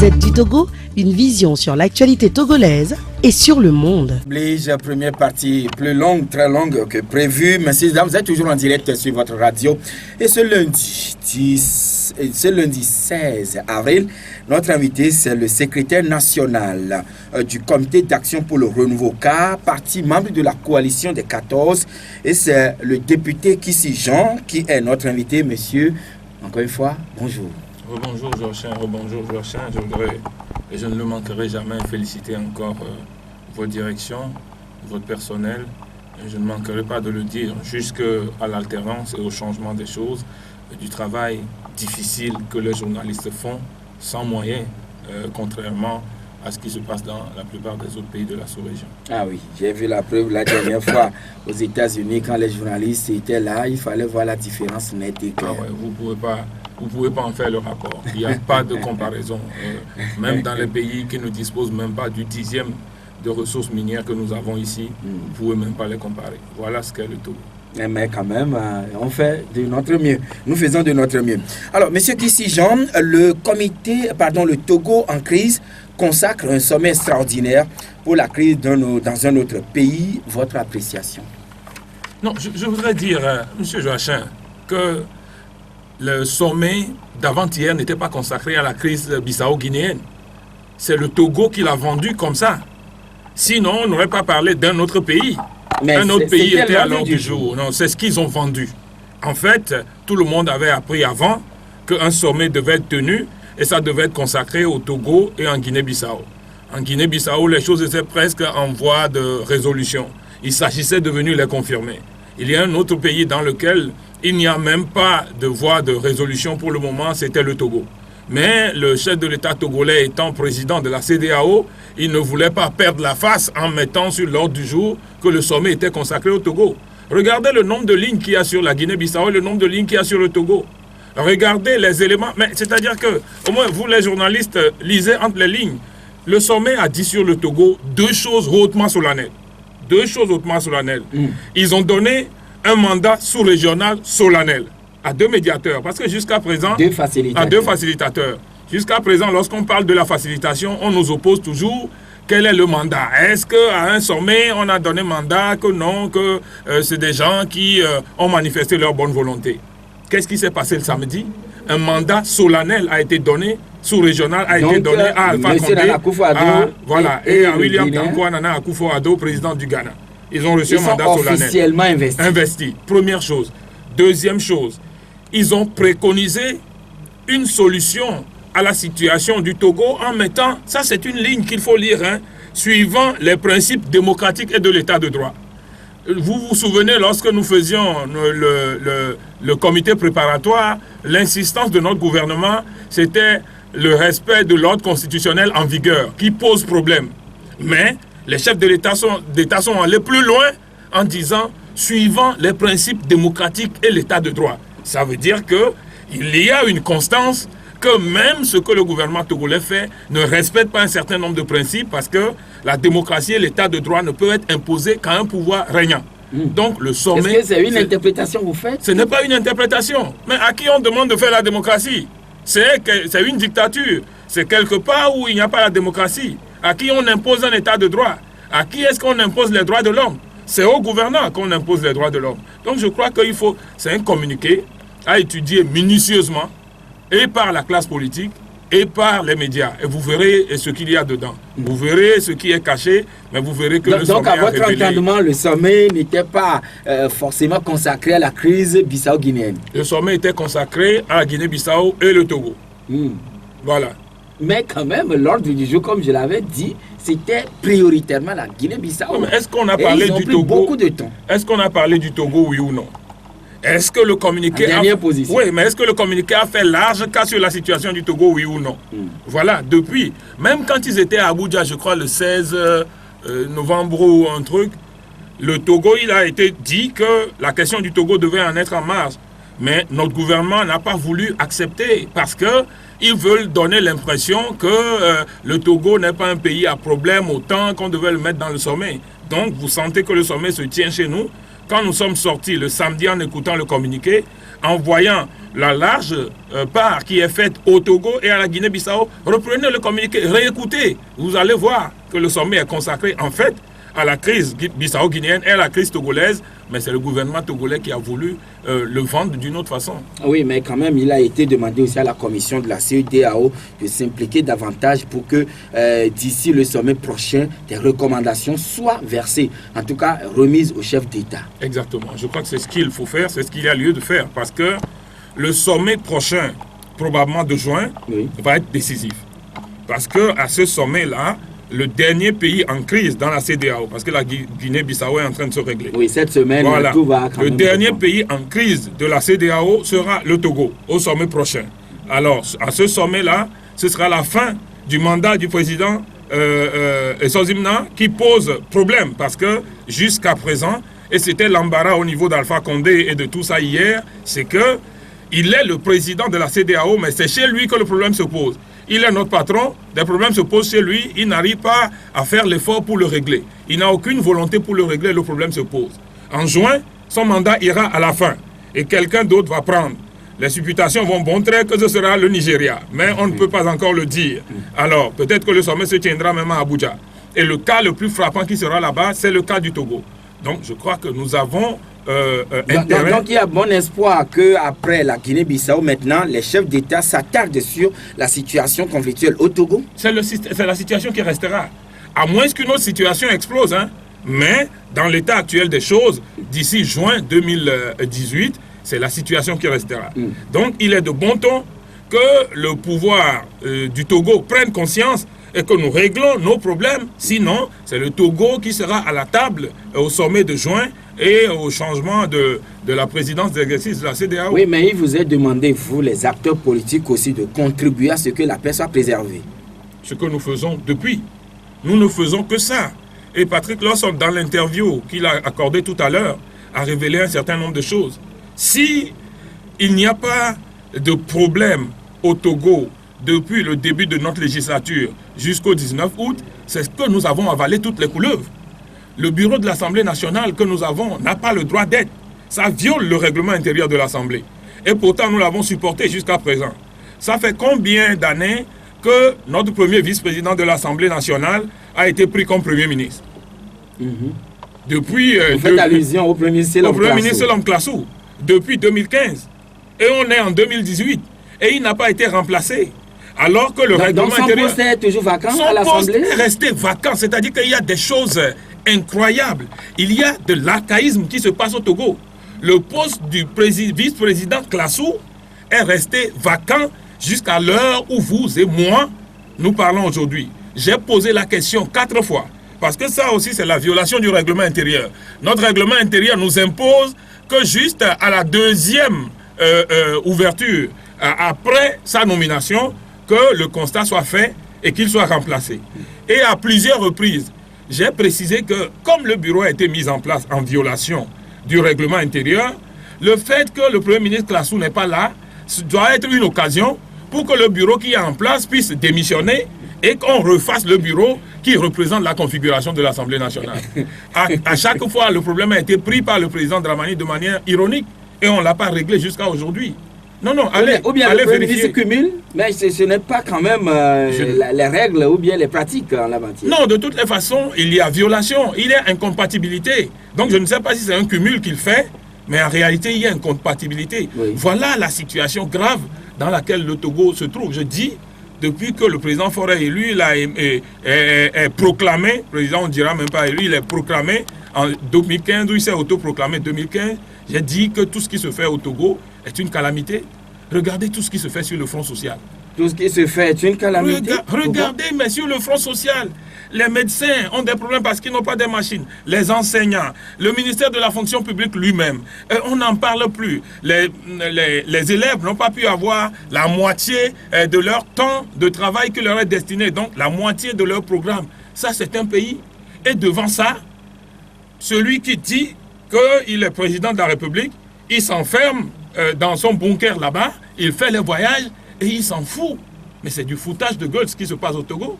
Gazette du Togo, une vision sur l'actualité togolaise et sur le monde. Oblige, première partie plus longue, très longue que prévu. Messieurs et dames, vous êtes toujours en direct sur votre radio. Et ce lundi 16 avril, notre invité, c'est le secrétaire national du Comité d'action pour le renouveau CAR, parti membre de la coalition des 14. Et c'est le député Kissi Jean qui est notre invité. Monsieur, encore une fois, bonjour. Rebonjour Joachim, je ne le manquerai jamais, féliciter encore votre direction, votre personnel. Et je ne manquerai pas de le dire jusqu'à l'alternance et au changement des choses, du travail difficile que les journalistes font sans moyens, contrairement à ce qui se passe dans la plupart des autres pays de la sous-région. Ah oui, j'ai vu la preuve la dernière fois aux États-Unis, quand les journalistes étaient là, il fallait voir la différence nette et claire. Ah ouais, vous pouvez pas en faire le rapport. Il n'y a pas de comparaison. Même dans les pays qui ne disposent même pas du 10e de ressources minières que nous avons ici, vous ne pouvez même pas les comparer. Voilà ce qu'est le Togo. Mais quand même, on fait de notre mieux. Nous faisons de notre mieux. Alors, monsieur Kissi Jean, le Togo en crise consacre un sommet extraordinaire pour la crise dans un autre pays. Votre appréciation? Non, je voudrais dire, monsieur Joachim, que le sommet d'avant-hier n'était pas consacré à la crise bissau-guinéenne. C'est le Togo qui l'a vendu comme ça. Sinon, on n'aurait pas parlé d'un autre pays. Mais un autre pays était à l'ordre du jour. Non, c'est ce qu'ils ont vendu. En fait, tout le monde avait appris avant qu'un sommet devait être tenu et ça devait être consacré au Togo et en Guinée-Bissau. En Guinée-Bissau, les choses étaient presque en voie de résolution. Il s'agissait de venir les confirmer. Il y a un autre pays dans lequel il n'y a même pas de voie de résolution pour le moment, c'était le Togo. Mais le chef de l'État togolais étant président de la CEDEAO, il ne voulait pas perdre la face en mettant sur l'ordre du jour que le sommet était consacré au Togo. Regardez le nombre de lignes qu'il y a sur la Guinée-Bissau et le nombre de lignes qu'il y a sur le Togo. Regardez les éléments. Mais c'est-à-dire que, au moins vous les journalistes, lisez entre les lignes. Le sommet a dit sur le Togo deux choses hautement solennelles. Ils ont donné un mandat sous-régional solennel à deux médiateurs. Parce que jusqu'à présent, à deux facilitateurs. Jusqu'à présent, lorsqu'on parle de la facilitation, on nous oppose toujours quel est le mandat. Est-ce qu'à un sommet, on a donné mandat, que non, que c'est des gens qui ont manifesté leur bonne volonté. Qu'est-ce qui s'est passé le samedi? Un mandat solennel a été donné, sous-régional a été donné à Alpha Condé, et à William Danko Nana Akufo-Addo, président du Ghana. Ils ont reçu un mandat solennel. Officiellement investi. Première chose. Deuxième chose, ils ont préconisé une solution à la situation du Togo en mettant, ça c'est une ligne qu'il faut lire, suivant les principes démocratiques et de l'état de droit. Vous vous souvenez, lorsque nous faisions le comité préparatoire, l'insistance de notre gouvernement, c'était le respect de l'ordre constitutionnel en vigueur, qui pose problème. Mais les chefs de l'État sont allés plus loin en disant, suivant les principes démocratiques et l'état de droit. Ça veut dire qu'il y a une constance que même ce que le gouvernement togolais fait ne respecte pas un certain nombre de principes parce que la démocratie et l'état de droit ne peuvent être imposés qu'à un pouvoir régnant. Donc le sommet... Est-ce que c'est une interprétation que vous faites? Ce n'est pas une interprétation. Mais à qui on demande de faire la démocratie? C'est une dictature. C'est quelque part où il n'y a pas la démocratie. À qui on impose un état de droit? À qui est-ce qu'on impose les droits de l'homme? C'est au gouvernant qu'on impose les droits de l'homme. Donc je crois qu'il faut... C'est un communiqué à étudier minutieusement et par la classe politique et par les médias. Et vous verrez ce qu'il y a dedans. Vous verrez ce qui est caché, mais vous verrez que le sommet a révélé... Donc, à votre entendement, le sommet n'était pas forcément consacré à la crise bissau-guinéenne. Le sommet était consacré à la Guinée-Bissau et le Togo. Voilà. Mais quand même, l'ordre du jour, comme je l'avais dit, c'était prioritairement la Guinée-Bissau. Est-ce qu'on a parlé du Togo? Beaucoup de temps. Est-ce qu'on a parlé du Togo, oui ou non? Est-ce que le communiqué Oui, mais est-ce que le communiqué a fait large cas sur la situation du Togo, oui ou non? Voilà, depuis, même quand ils étaient à Abuja, je crois le 16 novembre ou un truc, le Togo, il a été dit que la question du Togo devait en être en marge. Mais notre gouvernement n'a pas voulu accepter parce qu'ils veulent donner l'impression que le Togo n'est pas un pays à problème autant qu'on devait le mettre dans le sommet. Donc, vous sentez que le sommet se tient chez nous. quand nous sommes sortis le samedi en écoutant le communiqué, en voyant la large part qui est faite au Togo et à la Guinée-Bissau, reprenez le communiqué, réécoutez. Vous allez voir que le sommet est consacré en fait à la crise bissau-guinéenne et à la crise togolaise, mais c'est le gouvernement togolais qui a voulu le vendre d'une autre façon. Oui, mais quand même, il a été demandé aussi à la commission de la CEDEAO de s'impliquer davantage pour que d'ici le sommet prochain, des recommandations soient versées, en tout cas remises au chef d'État. Exactement. Je crois que c'est ce qu'il faut faire, c'est ce qu'il y a lieu de faire, parce que le sommet prochain, probablement de juin, va être décisif. Parce qu'à ce sommet-là, le dernier pays en crise dans la CEDEAO, parce que la Guinée-Bissau est en train de se régler. Oui, cette semaine, voilà. Tout va quand le même dernier pays en crise de la CEDEAO sera le Togo, au sommet prochain. Alors, à ce sommet-là, ce sera la fin du mandat du président Sozimna qui pose problème, parce que jusqu'à présent, et c'était l'embarras au niveau d'Alpha Condé et de tout ça hier, c'est que il est le président de la CEDEAO, mais c'est chez lui que le problème se pose. Il est notre patron, des problèmes se posent chez lui, il n'arrive pas à faire l'effort pour le régler. Il n'a aucune volonté pour le régler, le problème se pose. En juin, son mandat ira à la fin et quelqu'un d'autre va prendre. Les supputations vont montrer que ce sera le Nigeria, mais on ne peut pas encore le dire. Alors, peut-être que le sommet se tiendra même à Abuja. Et le cas le plus frappant qui sera là-bas, c'est le cas du Togo. Donc, je crois que nous avons intérêt. Donc, il y a bon espoir qu'après la Guinée-Bissau, maintenant, les chefs d'État s'attardent sur la situation conflictuelle au Togo. C'est la situation qui restera. À moins qu'une autre situation explose. Hein. Mais, dans l'état actuel des choses, d'ici juin 2018, c'est la situation qui restera. Donc, il est de bon ton que le pouvoir du Togo prenne conscience et que nous réglons nos problèmes. Sinon, c'est le Togo qui sera à la table au sommet de juin et au changement de la présidence d'exercice de la CEDEAO. Oui, mais il vous est demandé, vous, les acteurs politiques aussi, de contribuer à ce que la paix soit préservée. Ce que nous faisons depuis. Nous ne faisons que ça. Et Patrick Lawson, dans l'interview qu'il a accordée tout à l'heure, a révélé un certain nombre de choses. Si il n'y a pas de problème au Togo depuis le début de notre législature jusqu'au 19 août, c'est que nous avons avalé toutes les couleuvres. Le bureau de l'Assemblée nationale que nous avons n'a pas le droit d'être. Ça viole le règlement intérieur de l'Assemblée. Et pourtant, nous l'avons supporté jusqu'à présent. Ça fait combien d'années que notre premier vice-président de l'Assemblée nationale a été pris comme Premier ministre? Depuis... Vous faites allusion au Premier ministre Lom Klassou. Depuis 2015. Et on est en 2018. Et il n'a pas été remplacé. Alors que le règlement intérieur... Son poste est toujours vacant à l'Assemblée? Son poste est resté vacant. C'est-à-dire qu'il y a des choses incroyables. Il y a de l'archaïsme qui se passe au Togo. Le poste du vice-président Klassou est resté vacant jusqu'à l'heure où vous et moi, nous parlons aujourd'hui. J'ai posé la question 4 fois. Parce que ça aussi, c'est la violation du règlement intérieur. Notre règlement intérieur nous impose que juste à la deuxième ouverture, après sa nomination, que le constat soit fait et qu'il soit remplacé. Et à plusieurs reprises, j'ai précisé que comme le bureau a été mis en place en violation du règlement intérieur, le fait que le Premier ministre Klassou n'est pas là doit être une occasion pour que le bureau qui est en place puisse démissionner et qu'on refasse le bureau qui représente la configuration de l'Assemblée nationale. À chaque fois, le problème a été pris par le président Dramani de manière ironique et on ne l'a pas réglé jusqu'à aujourd'hui. Non, allez, ou bien allez le Premier vérifier. ministre cumule, mais ce n'est pas quand même les règles ou bien les pratiques en la matière. Non, de toutes les façons, il y a violation, il y a incompatibilité. Donc je ne sais pas si c'est un cumul qu'il fait, mais en réalité, il y a incompatibilité. Oui. Voilà la situation grave dans laquelle le Togo se trouve. Je dis, depuis que le président Faure est élu, il est proclamé, le président on ne dira même pas élu, il est proclamé en 2015, où il s'est autoproclamé 2015, j'ai dit que tout ce qui se fait au Togo est une calamité. Regardez tout ce qui se fait sur le front social. Tout ce qui se fait est une calamité. Regardez, mais sur le front social, les médecins ont des problèmes parce qu'ils n'ont pas de machines. Les enseignants, le ministère de la fonction publique lui-même, on n'en parle plus. Les élèves n'ont pas pu avoir la moitié de leur temps de travail qui leur est destiné, donc la moitié de leur programme. Ça, c'est un pays. Et devant ça, celui qui dit qu'il est président de la République, il s'enferme dans son bunker là-bas, il fait les voyages et il s'en fout. Mais c'est du foutage de gueule ce qui se passe au Togo.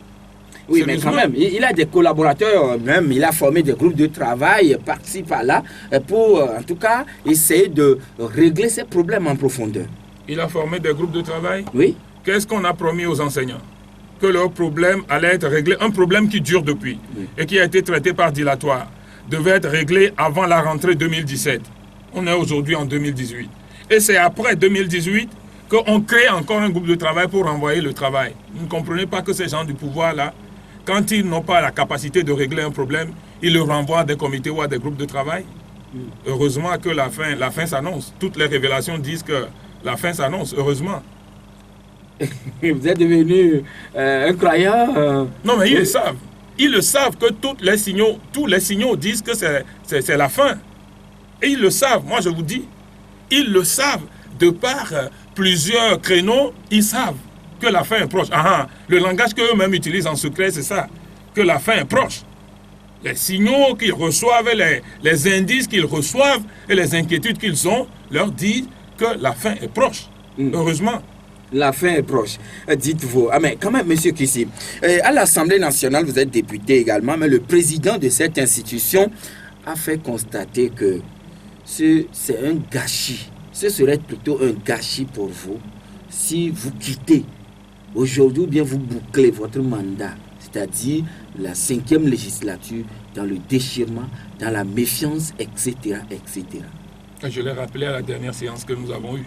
Oui, mais quand même, il a des collaborateurs, même, il a formé des groupes de travail par-ci, par-là, pour, en tout cas, essayer de régler ces problèmes en profondeur. Il a formé des groupes de travail? Oui. Qu'est-ce qu'on a promis aux enseignants? Que leur problème allait être réglé, un problème qui dure depuis et qui a été traité par dilatoire, devait être réglé avant la rentrée 2017. On est aujourd'hui en 2018. Et c'est après 2018 qu'on crée encore un groupe de travail pour renvoyer le travail. Vous ne comprenez pas que ces gens du pouvoir-là, quand ils n'ont pas la capacité de régler un problème, ils le renvoient à des comités ou à des groupes de travail. Heureusement que la fin s'annonce. Toutes les révélations disent que la fin s'annonce, heureusement. Vous êtes devenu un croyant Non, mais ils le savent. Ils le savent que tous les signaux disent que c'est la fin. Et ils le savent, moi je vous dis. Ils le savent. De par plusieurs créneaux, ils savent que la fin est proche. Le langage qu'eux-mêmes utilisent en secret, c'est ça. Que la fin est proche. Les signaux qu'ils reçoivent, les indices qu'ils reçoivent et les inquiétudes qu'ils ont leur disent que la fin est proche. Heureusement. La fin est proche. Dites-vous. Mais quand même, monsieur Kissi, à l'Assemblée nationale, vous êtes député également, mais le président de cette institution a fait constater que c'est un gâchis. Ce serait plutôt un gâchis pour vous si vous quittez aujourd'hui ou bien vous bouclez votre mandat, c'est-à-dire la 5e législature, dans le déchirement, dans la méfiance, etc., etc. Je l'ai rappelé à la dernière séance que nous avons eue.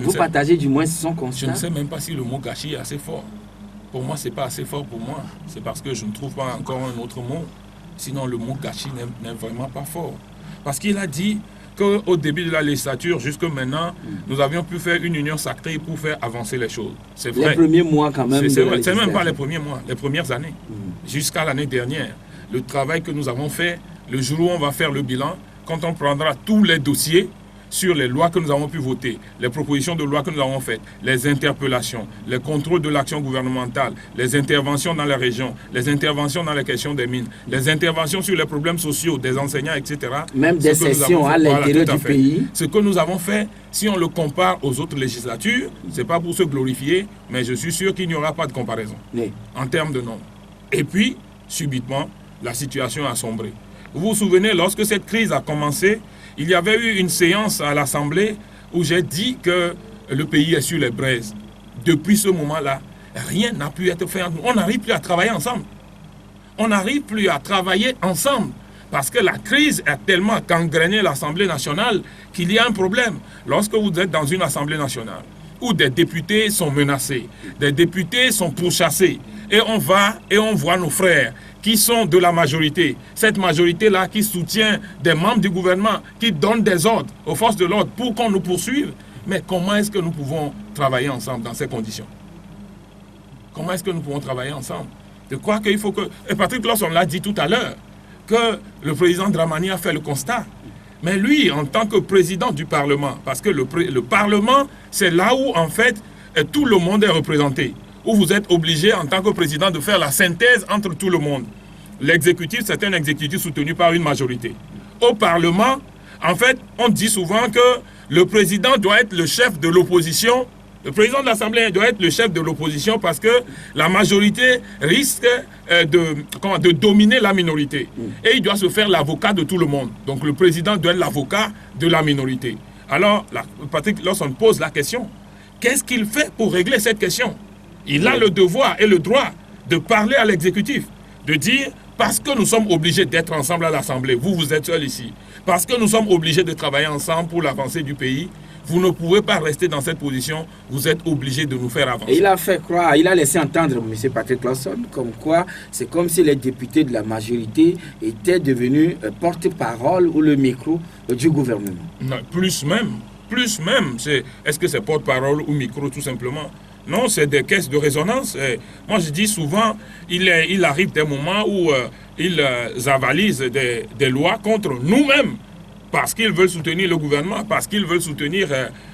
Vous partagez du moins son constat? Je ne sais même pas si le mot gâchis est assez fort. Pour moi, ce n'est pas assez fort pour moi. C'est parce que je ne trouve pas encore un autre mot. Sinon, le mot gâchis n'est vraiment pas fort. Parce qu'il a dit qu'au début de la législature, jusque maintenant, nous avions pu faire une union sacrée pour faire avancer les choses. C'est vrai. Les premiers mois quand même. C'est vrai. C'est même pas les premiers mois, les premières années. Jusqu'à l'année dernière. Le travail que nous avons fait, le jour où on va faire le bilan, quand on prendra tous les dossiers sur les lois que nous avons pu voter, les propositions de loi que nous avons faites, les interpellations, les contrôles de l'action gouvernementale, les interventions dans les régions, les interventions dans les questions des mines, les interventions sur les problèmes sociaux des enseignants, etc. Même des sessions à l'intérieur du pays. Ce que nous avons fait, si on le compare aux autres législatures, ce n'est pas pour se glorifier, mais je suis sûr qu'il n'y aura pas de comparaison en termes de nombre. Et puis, subitement, la situation a sombré. Vous vous souvenez, lorsque cette crise a commencé, il y avait eu une séance à l'Assemblée où j'ai dit que le pays est sur les braises. Depuis ce moment-là, rien n'a pu être fait. On n'arrive plus à travailler ensemble. Parce que la crise a tellement gangréné l'Assemblée nationale qu'il y a un problème. Lorsque vous êtes dans une Assemblée nationale où des députés sont menacés, des députés sont pourchassés, et on va et on voit nos frères qui sont de la majorité, cette majorité-là qui soutient des membres du gouvernement, qui donne des ordres aux forces de l'ordre pour qu'on nous poursuive. Mais comment est-ce que nous pouvons travailler ensemble dans ces conditions? Comment est-ce que nous pouvons travailler ensemble? Je crois qu'il faut que... Et Patrick Lawson l'a dit tout à l'heure, que le président Dramani a fait le constat. Mais lui, en tant que président du Parlement, parce que le Parlement, c'est là où, en fait, tout le monde est représenté, où vous êtes obligé, en tant que président, de faire la synthèse entre tout le monde. L'exécutif, c'est un exécutif soutenu par une majorité. Au Parlement, en fait, on dit souvent que le président doit être le chef de l'opposition. Le président de l'Assemblée doit être le chef de l'opposition parce que la majorité risque de dominer la minorité. Et il doit se faire l'avocat de tout le monde. Donc le président doit être l'avocat de la minorité. Alors, Patrick Lawson pose la question. Qu'est-ce qu'il fait pour régler cette question? Il a le devoir et le droit de parler à l'exécutif, de dire, parce que nous sommes obligés d'être ensemble à l'Assemblée, vous êtes seuls ici, parce que nous sommes obligés de travailler ensemble pour l'avancée du pays, vous ne pouvez pas rester dans cette position, vous êtes obligés de nous faire avancer. Et il a fait croire, il a laissé entendre M. Patrick Lawson, comme quoi c'est comme si les députés de la majorité étaient devenus porte-parole ou le micro du gouvernement. Non, plus même. Est-ce que c'est porte-parole ou micro tout simplement? Non, c'est des caisses de résonance. Et moi, je dis souvent, il arrive des moments où ils avalisent des lois contre nous-mêmes parce qu'ils veulent soutenir le gouvernement, parce qu'ils veulent soutenir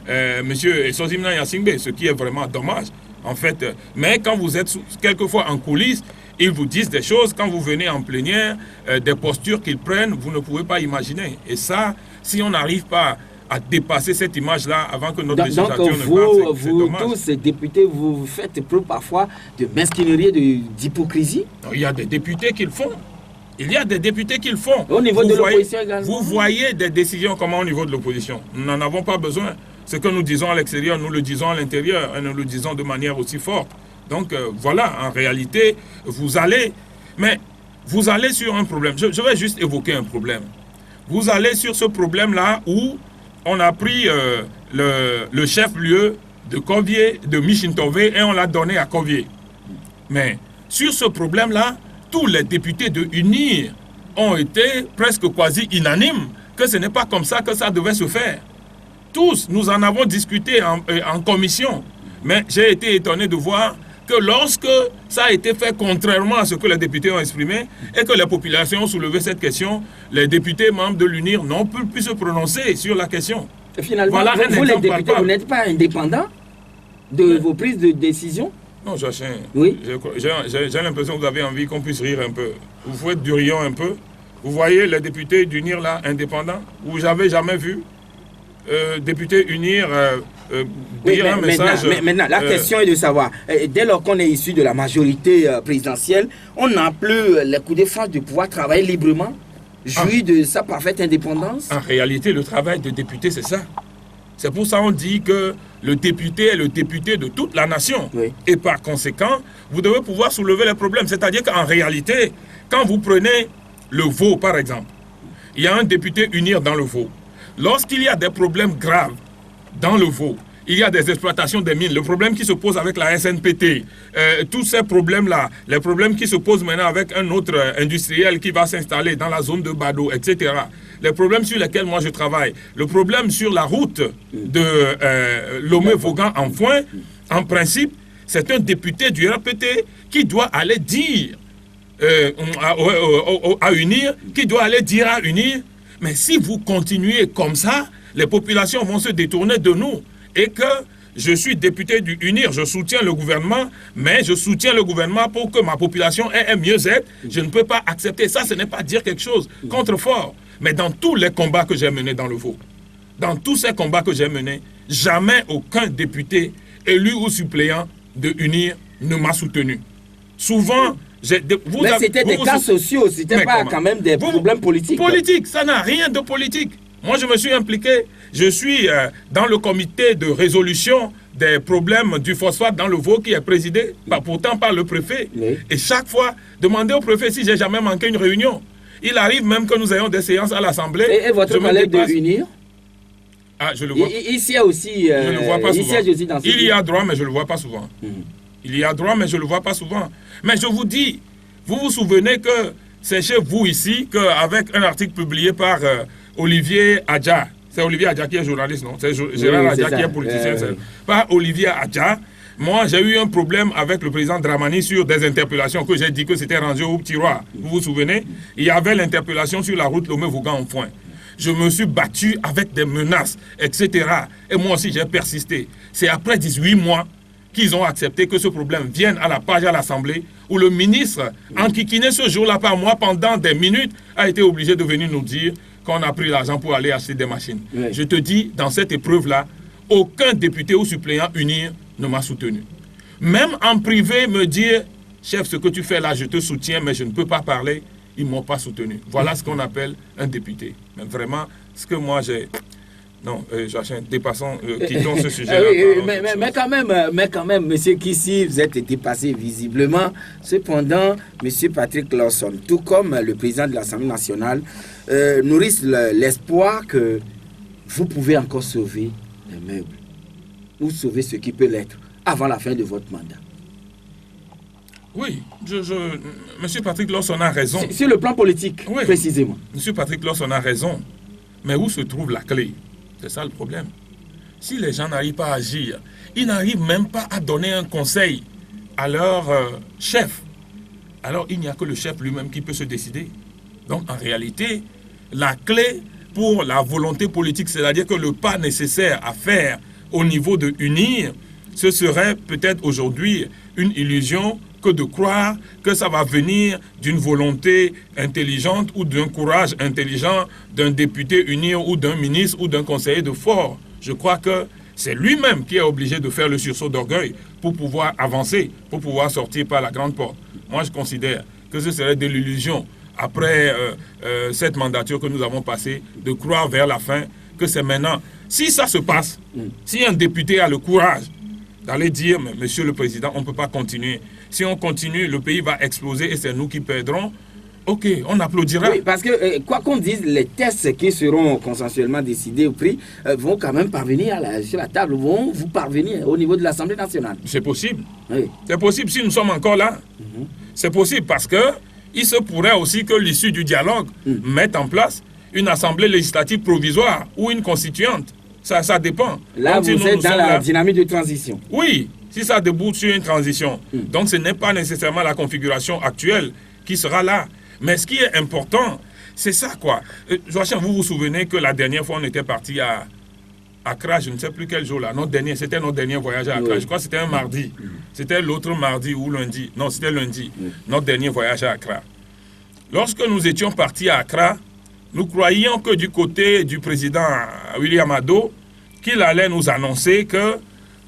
M. Esozimna Yassingbe, ce qui est vraiment dommage, en fait. Mais quand vous êtes quelquefois en coulisses, ils vous disent des choses. Quand vous venez en plénière, des postures qu'ils prennent, vous ne pouvez pas imaginer. Et ça, si on n'arrive pas à dépasser cette image-là avant que notre Donc législature ne vous, passe. C'est vous dommage. tous, députés, vous faites preuve parfois de mesquinerie, d'hypocrisie. Il y a des députés qui le font. Il y a des députés qui le font. Au niveau Vous de voyez- l'opposition également. Vous voyez des décisions comment au niveau de l'opposition. Nous n'en avons pas besoin. Ce que nous disons à l'extérieur, nous le disons à l'intérieur et nous le disons de manière aussi forte. Donc voilà, en réalité, vous allez sur un problème. Je vais juste évoquer un problème. Vous allez sur ce problème-là où on a pris le chef-lieu de Kovié, de Michintové, et on l'a donné à Kovié. Mais sur ce problème-là, tous les députés de UNIR ont été presque quasi unanimes que ce n'est pas comme ça que ça devait se faire. Tous, nous en avons discuté en commission. Mais j'ai été étonné de voir que lorsque ça a été fait contrairement à ce que les députés ont exprimé et que les populations ont soulevé cette question, les députés membres de l'UNIR n'ont plus pu se prononcer sur la question. Et finalement, Voilà un vous les exemple députés, palpable. vous n'êtes pas indépendants de vos prises de décision? Non, Joachim, Oui. j'ai l'impression que vous avez envie qu'on puisse rire un peu. Vous faites du rion un peu. Vous voyez les députés d'UNIR là, indépendants, vous n'avez jamais vu député UNIR Oui, dire un message. maintenant, la question est de savoir, dès lors qu'on est issu de la majorité présidentielle, on n'a plus les coups de force de pouvoir travailler librement, jouir de sa parfaite indépendance. En réalité, le travail de député, c'est ça. C'est pour ça qu'on dit que le député est le député de toute la nation. Oui. Et par conséquent, vous devez pouvoir soulever les problèmes. C'est-à-dire qu'en réalité, quand vous prenez le Vaud, par exemple, il y a un député UNIR dans le Vaud. Lorsqu'il y a des problèmes graves dans le Vaud, il y a des exploitations des mines, le problème qui se pose avec la SNPT, tous ces problèmes-là, les problèmes qui se posent maintenant avec un autre industriel qui va s'installer dans la zone de Bado, etc. Les problèmes sur lesquels moi je travaille, le problème sur la route de Lomé-Vaughan en Foin, en principe, c'est un député du RPT qui doit aller dire à UNIR, qui doit aller dire à UNIR, mais si vous continuez comme ça, les populations vont se détourner de nous. Et que je suis député du UNIR, je soutiens le gouvernement, mais je soutiens le gouvernement pour que ma population ait un mieux-être. Je ne peux pas accepter ça, ce n'est pas dire quelque chose contrefort. Mais dans tous les combats que j'ai menés dans le Vaud, dans tous ces combats que j'ai menés, jamais aucun député élu ou suppléant de UNIR ne m'a soutenu. Souvent, mais c'était des cas sociaux, c'était pas quand même des problèmes politiques. Politique, ça n'a rien de politique. Moi, je me suis impliqué, je suis dans le comité de résolution des problèmes du phosphate dans le Vaud qui est présidé pourtant par le préfet. Oui. Et chaque fois, demandez au préfet si j'ai jamais manqué une réunion. Il arrive même que nous ayons des séances à l'Assemblée. Et votre collègue de UNIR? Ah, je le vois. Ici aussi, je le vois pas souvent. Aussi dans Il y a droit, mais je le vois pas souvent. Il y a droit, mais je le vois pas souvent. Mais je vous dis, vous vous souvenez que c'est chez vous ici qu'avec un article publié par Olivier Adja, c'est Olivier Adja qui est journaliste, non? C'est Gérard Adja qui est politicien. Par Olivier Adja, moi j'ai eu un problème avec le président Dramani sur des interpellations que j'ai dit que c'était rangé au tiroir. Vous vous souvenez? Il y avait l'interpellation sur la route Lomé-Vaughan en Foin. Je me suis battu avec des menaces, etc. Et moi aussi j'ai persisté. C'est après 18 mois qu'ils ont accepté que ce problème vienne à la page à l'Assemblée, où le ministre, enquiquiné ce jour-là par moi pendant des minutes, a été obligé de venir nous dire qu'on a pris l'argent pour aller acheter des machines. Oui. Je te dis, dans cette épreuve-là, aucun député ou suppléant UNIR ne m'a soutenu. Même en privé, me dire, chef, ce que tu fais là, je te soutiens, mais je ne peux pas parler, ils ne m'ont pas soutenu. Voilà ce qu'on appelle un député. Mais vraiment, ce que moi j'ai... Non, Joachim, dépassons, quittons ce sujet. Mais quand même, monsieur Kissi, vous êtes dépassé visiblement. Cependant, monsieur Patrick Lawson, tout comme le président de l'Assemblée nationale, nourrissent l'espoir que vous pouvez encore sauver les meubles ou sauver ce qui peut l'être avant la fin de votre mandat. Oui, monsieur Patrick Lawson a raison. Sur le plan politique, oui, précisément. Monsieur Patrick Lawson a raison. Mais où se trouve la clé? C'est ça le problème. Si les gens n'arrivent pas à agir, ils n'arrivent même pas à donner un conseil à leur chef. Alors il n'y a que le chef lui-même qui peut se décider. Donc en réalité, la clé pour la volonté politique, c'est-à-dire que le pas nécessaire à faire au niveau de UNIR, ce serait peut-être aujourd'hui une illusion que de croire que ça va venir d'une volonté intelligente ou d'un courage intelligent d'un député uni ou d'un ministre ou d'un conseiller de fort. Je crois que c'est lui-même qui est obligé de faire le sursaut d'orgueil pour pouvoir avancer, pour pouvoir sortir par la grande porte. Moi, je considère que ce serait de l'illusion, après cette mandature que nous avons passée, de croire vers la fin que c'est maintenant. Si ça se passe, si un député a le courage d'aller dire, mais Monsieur le Président, on ne peut pas continuer. Si on continue, le pays va exploser et c'est nous qui perdrons. Ok, on applaudira. Oui, parce que, quoi qu'on dise, les tests qui seront consensuellement décidés au prix vont quand même parvenir sur la table, vont vous parvenir au niveau de l'Assemblée nationale. C'est possible. Oui. C'est possible si nous sommes encore là. C'est possible parce que il se pourrait aussi que l'issue du dialogue mette en place une assemblée législative provisoire ou une constituante. Ça dépend. Là, donc, vous êtes dans la dynamique de transition. Oui, si ça débouche sur une transition. Donc, ce n'est pas nécessairement la configuration actuelle qui sera là. Mais ce qui est important, c'est ça, quoi. Joachim, vous vous souvenez que la dernière fois, on était parti à Accra, je ne sais plus quel jour là. C'était notre dernier voyage à Accra. Oui. Je crois que c'était un mardi. C'était l'autre mardi ou lundi. Non, c'était lundi. Notre dernier voyage à Accra. Lorsque nous étions partis à Accra, nous croyions que du côté du président William Addo, qu'il allait nous annoncer que,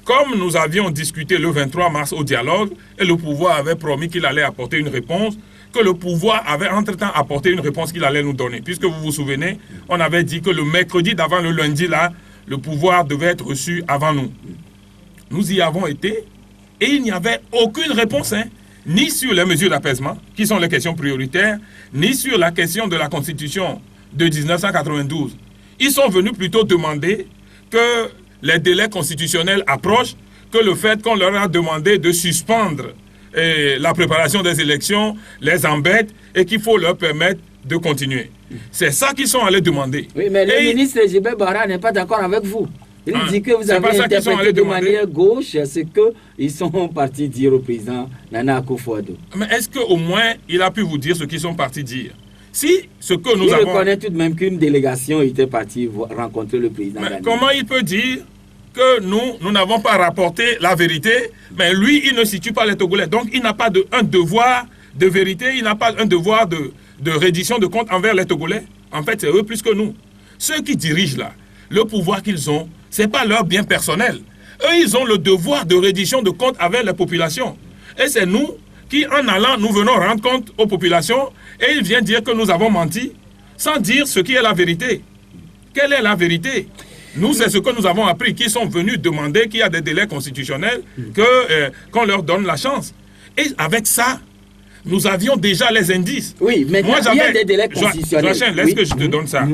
comme nous avions discuté le 23 mars au dialogue, et le pouvoir avait promis qu'il allait apporter une réponse, que le pouvoir avait entre-temps apporté une réponse qu'il allait nous donner. Puisque vous vous souvenez, on avait dit que le mercredi d'avant le lundi, là, le pouvoir devait être reçu avant nous. Nous y avons été, et il n'y avait aucune réponse, ni sur les mesures d'apaisement, qui sont les questions prioritaires, ni sur la question de la Constitution de 1992. Ils sont venus plutôt demander que les délais constitutionnels approchent, que le fait qu'on leur a demandé de suspendre la préparation des élections les embête et qu'il faut leur permettre de continuer. C'est ça qu'ils sont allés demander. Oui, mais le ministre Gilbert Barra n'est pas d'accord avec vous. Il dit que vous avez interprété de manière gauche ce qu'ils sont partis dire au président Nana Akufo-Addo. Mais est-ce qu'au moins il a pu vous dire ce qu'ils sont partis dire? Si ce que nous avons... Il reconnaît tout de même qu'une délégation était partie rencontrer le président. Mais comment il peut dire que nous n'avons pas rapporté la vérité, mais lui, il ne situe pas les Togolais. Donc, il n'a pas un devoir de vérité, il n'a pas un devoir de reddition de comptes envers les Togolais. En fait, c'est eux plus que nous. Ceux qui dirigent là, le pouvoir qu'ils ont, ce n'est pas leur bien personnel. Eux, ils ont le devoir de reddition de comptes avec les populations. Et c'est nous qui, en allant, nous venons rendre compte aux populations et ils viennent dire que nous avons menti sans dire ce qui est la vérité. Quelle est la vérité? Nous, c'est ce que nous avons appris, qu'ils sont venus demander qu'il y a des délais constitutionnels, qu'on leur donne la chance. Et avec ça, nous avions déjà les indices. Oui, mais il y a des délais constitutionnels. Joachim, laisse que je te donne ça.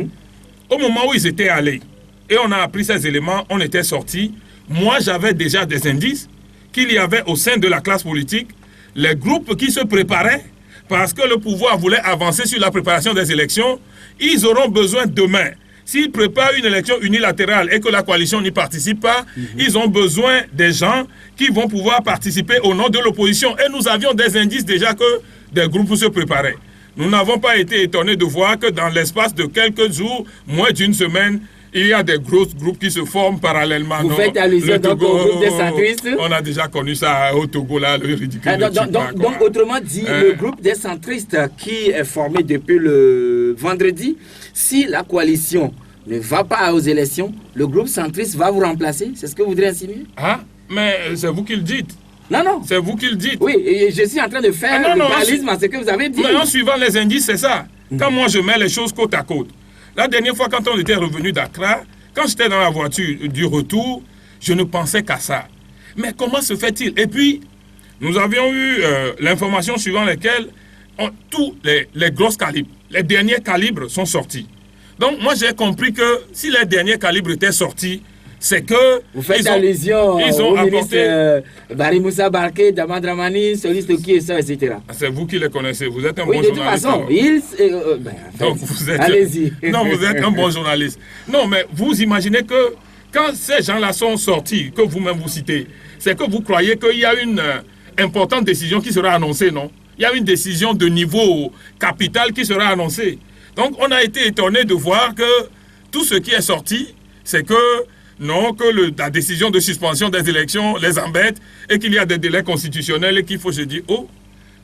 Au moment où ils étaient allés, et on a appris ces éléments, on était sortis, moi j'avais déjà des indices qu'il y avait au sein de la classe politique les groupes qui se préparaient parce que le pouvoir voulait avancer sur la préparation des élections. Ils auront besoin demain. S'ils préparent une élection unilatérale et que la coalition n'y participe pas, ils ont besoin des gens qui vont pouvoir participer au nom de l'opposition. Et nous avions des indices déjà que des groupes se préparaient. Nous n'avons pas été étonnés de voir que dans l'espace de quelques jours, moins d'une semaine, il y a des gros groupes qui se forment parallèlement. Vous faites allusion donc au groupe des centristes? On a déjà connu ça au Togo, là, le ridicule. Donc, autrement dit, le groupe des centristes qui est formé depuis le vendredi, si la coalition ne va pas aux élections, le groupe centriste va vous remplacer? C'est ce que vous voudrez insinuer? Ah, mais c'est vous qui le dites. Non. C'est vous qui le dites. Oui, et je suis en train de faire le réalisme à ce que vous avez dit. Mais en suivant les indices, c'est ça. Quand moi je mets les choses côte à côte. La dernière fois, quand on était revenu d'Accra, quand j'étais dans la voiture du retour, je ne pensais qu'à ça. Mais comment se fait-il? Et puis, nous avions eu l'information suivant laquelle tous les grosses calibres, les derniers calibres sont sortis. Donc, moi, j'ai compris que si les derniers calibres étaient sortis, c'est que... Vous faites allusion au ministre Barry Moussa Barké, Dama Dramani, soliste qui est ça, etc. C'est vous qui les connaissez. Vous êtes un bon journaliste. De toute façon, donc vous êtes, allez-y. Non, vous êtes un bon journaliste. Non, mais vous imaginez que quand ces gens-là sont sortis, que vous-même vous citez, c'est que vous croyez qu'il y a une importante décision qui sera annoncée, non? Il y a une décision de niveau capital qui sera annoncée. Donc, on a été étonné de voir que tout ce qui est sorti, c'est que non, que la décision de suspension des élections les embête et qu'il y a des délais constitutionnels et qu'il faut, je dis, oh.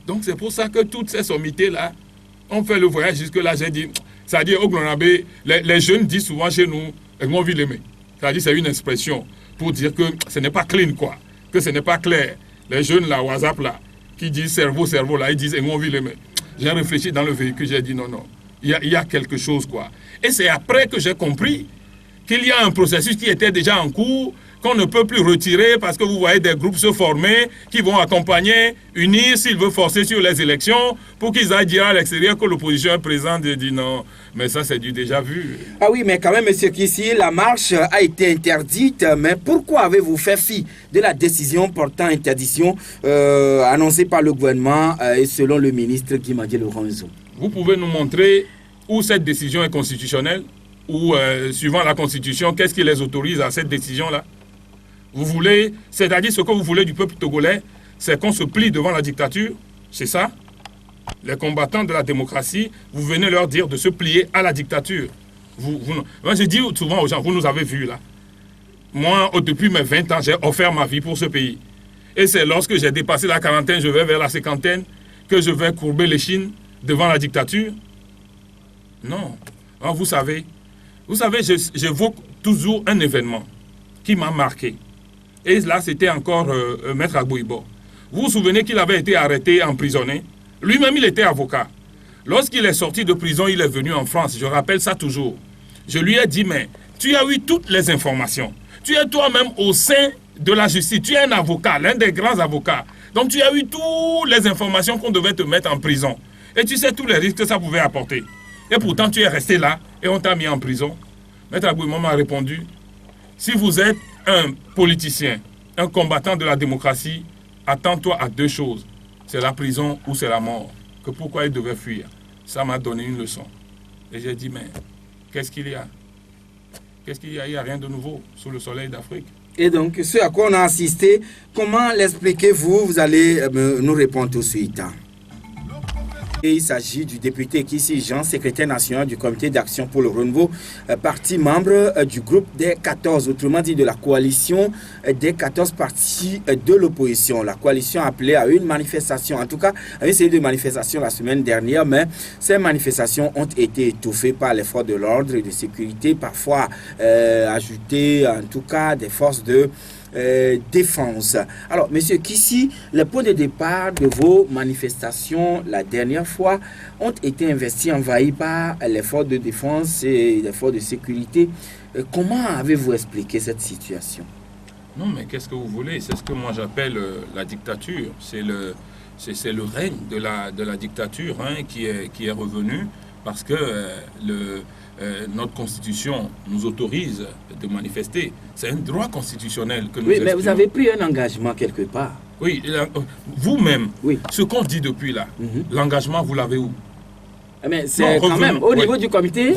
Donc c'est pour ça que toutes ces sommités-là, on fait le voyage jusque-là, j'ai dit, c'est-à-dire au Glonabé, les jeunes disent souvent chez nous, on vit l'aimer. C'est-à-dire c'est une expression pour dire que ce n'est pas clean, quoi, que ce n'est pas clair. Les jeunes là, WhatsApp là, qui disent cerveau là, ils disent on vit l'aimer. J'ai réfléchi dans le véhicule, j'ai dit non, il y a quelque chose, quoi. Et c'est après que j'ai compris qu'il y a un processus qui était déjà en cours, qu'on ne peut plus retirer parce que vous voyez des groupes se former qui vont accompagner, unir s'ils veulent forcer sur les élections pour qu'ils aillent dire à l'extérieur que l'opposition est présente et dit non. Mais ça, c'est du déjà vu. Ah oui, mais quand même, monsieur Kissi, la marche a été interdite. Mais pourquoi avez-vous fait fi de la décision portant interdiction annoncée par le gouvernement et selon le ministre Guy Lorenzo? Vous pouvez nous montrer où cette décision est constitutionnelle ou suivant la Constitution, qu'est-ce qui les autorise à cette décision-là? Vous voulez, c'est-à-dire ce que vous voulez du peuple togolais, c'est qu'on se plie devant la dictature, c'est ça? Les combattants de la démocratie, vous venez leur dire de se plier à la dictature. Moi, je dis souvent aux gens, vous nous avez vus là. Moi, depuis mes 20 ans, j'ai offert ma vie pour ce pays. Et c'est lorsque j'ai dépassé la quarantaine, je vais vers la cinquantaine, que je vais courber l'échine devant la dictature. Non. Alors, vous savez, j'évoque toujours un événement qui m'a marqué. Et là, c'était encore Maître Agbouibo. Vous vous souvenez qu'il avait été arrêté, emprisonné. Lui-même, il était avocat. Lorsqu'il est sorti de prison, il est venu en France. Je rappelle ça toujours. Je lui ai dit, mais tu as eu toutes les informations. Tu es toi-même au sein de la justice. Tu es un avocat, l'un des grands avocats. Donc, tu as eu toutes les informations qu'on devait te mettre en prison. Et tu sais tous les risques que ça pouvait apporter. Et pourtant, tu es resté là et on t'a mis en prison. Maître Agbouibo m'a répondu, si vous êtes un politicien, un combattant de la démocratie, attends-toi à deux choses. C'est la prison ou c'est la mort. Que pourquoi il devait fuir? Ça m'a donné une leçon. Et j'ai dit, mais qu'est-ce qu'il y a? Qu'est-ce qu'il y a? Il n'y a rien de nouveau sous le soleil d'Afrique. Et donc, ce à quoi on a assisté, comment l'expliquez-vous? Vous allez nous répondre tout de suite. Et il s'agit du député Kissi Jean, secrétaire national du comité d'action pour le renouveau, parti membre du groupe des 14, autrement dit de la coalition des 14 partis de l'opposition. La coalition a appelé à une manifestation, en tout cas à une série de manifestations la semaine dernière, mais ces manifestations ont été étouffées par les forces de l'ordre et de sécurité, parfois ajoutées en tout cas des forces de défense. Alors, monsieur Kissi, les points de départ de vos manifestations la dernière fois ont été investis, envahis par les forces de défense et les forces de sécurité. Comment avez-vous expliqué cette situation? Non, mais qu'est-ce que vous voulez? C'est ce que moi j'appelle la dictature. C'est le règne de la dictature qui est revenu parce que notre constitution nous autorise de manifester. C'est un droit constitutionnel que nous Oui, mais vous avez pris un engagement quelque part. Oui, vous-même, oui. Ce qu'on dit depuis là, l'engagement, vous l'avez où? Mais c'est quand même au niveau du comité,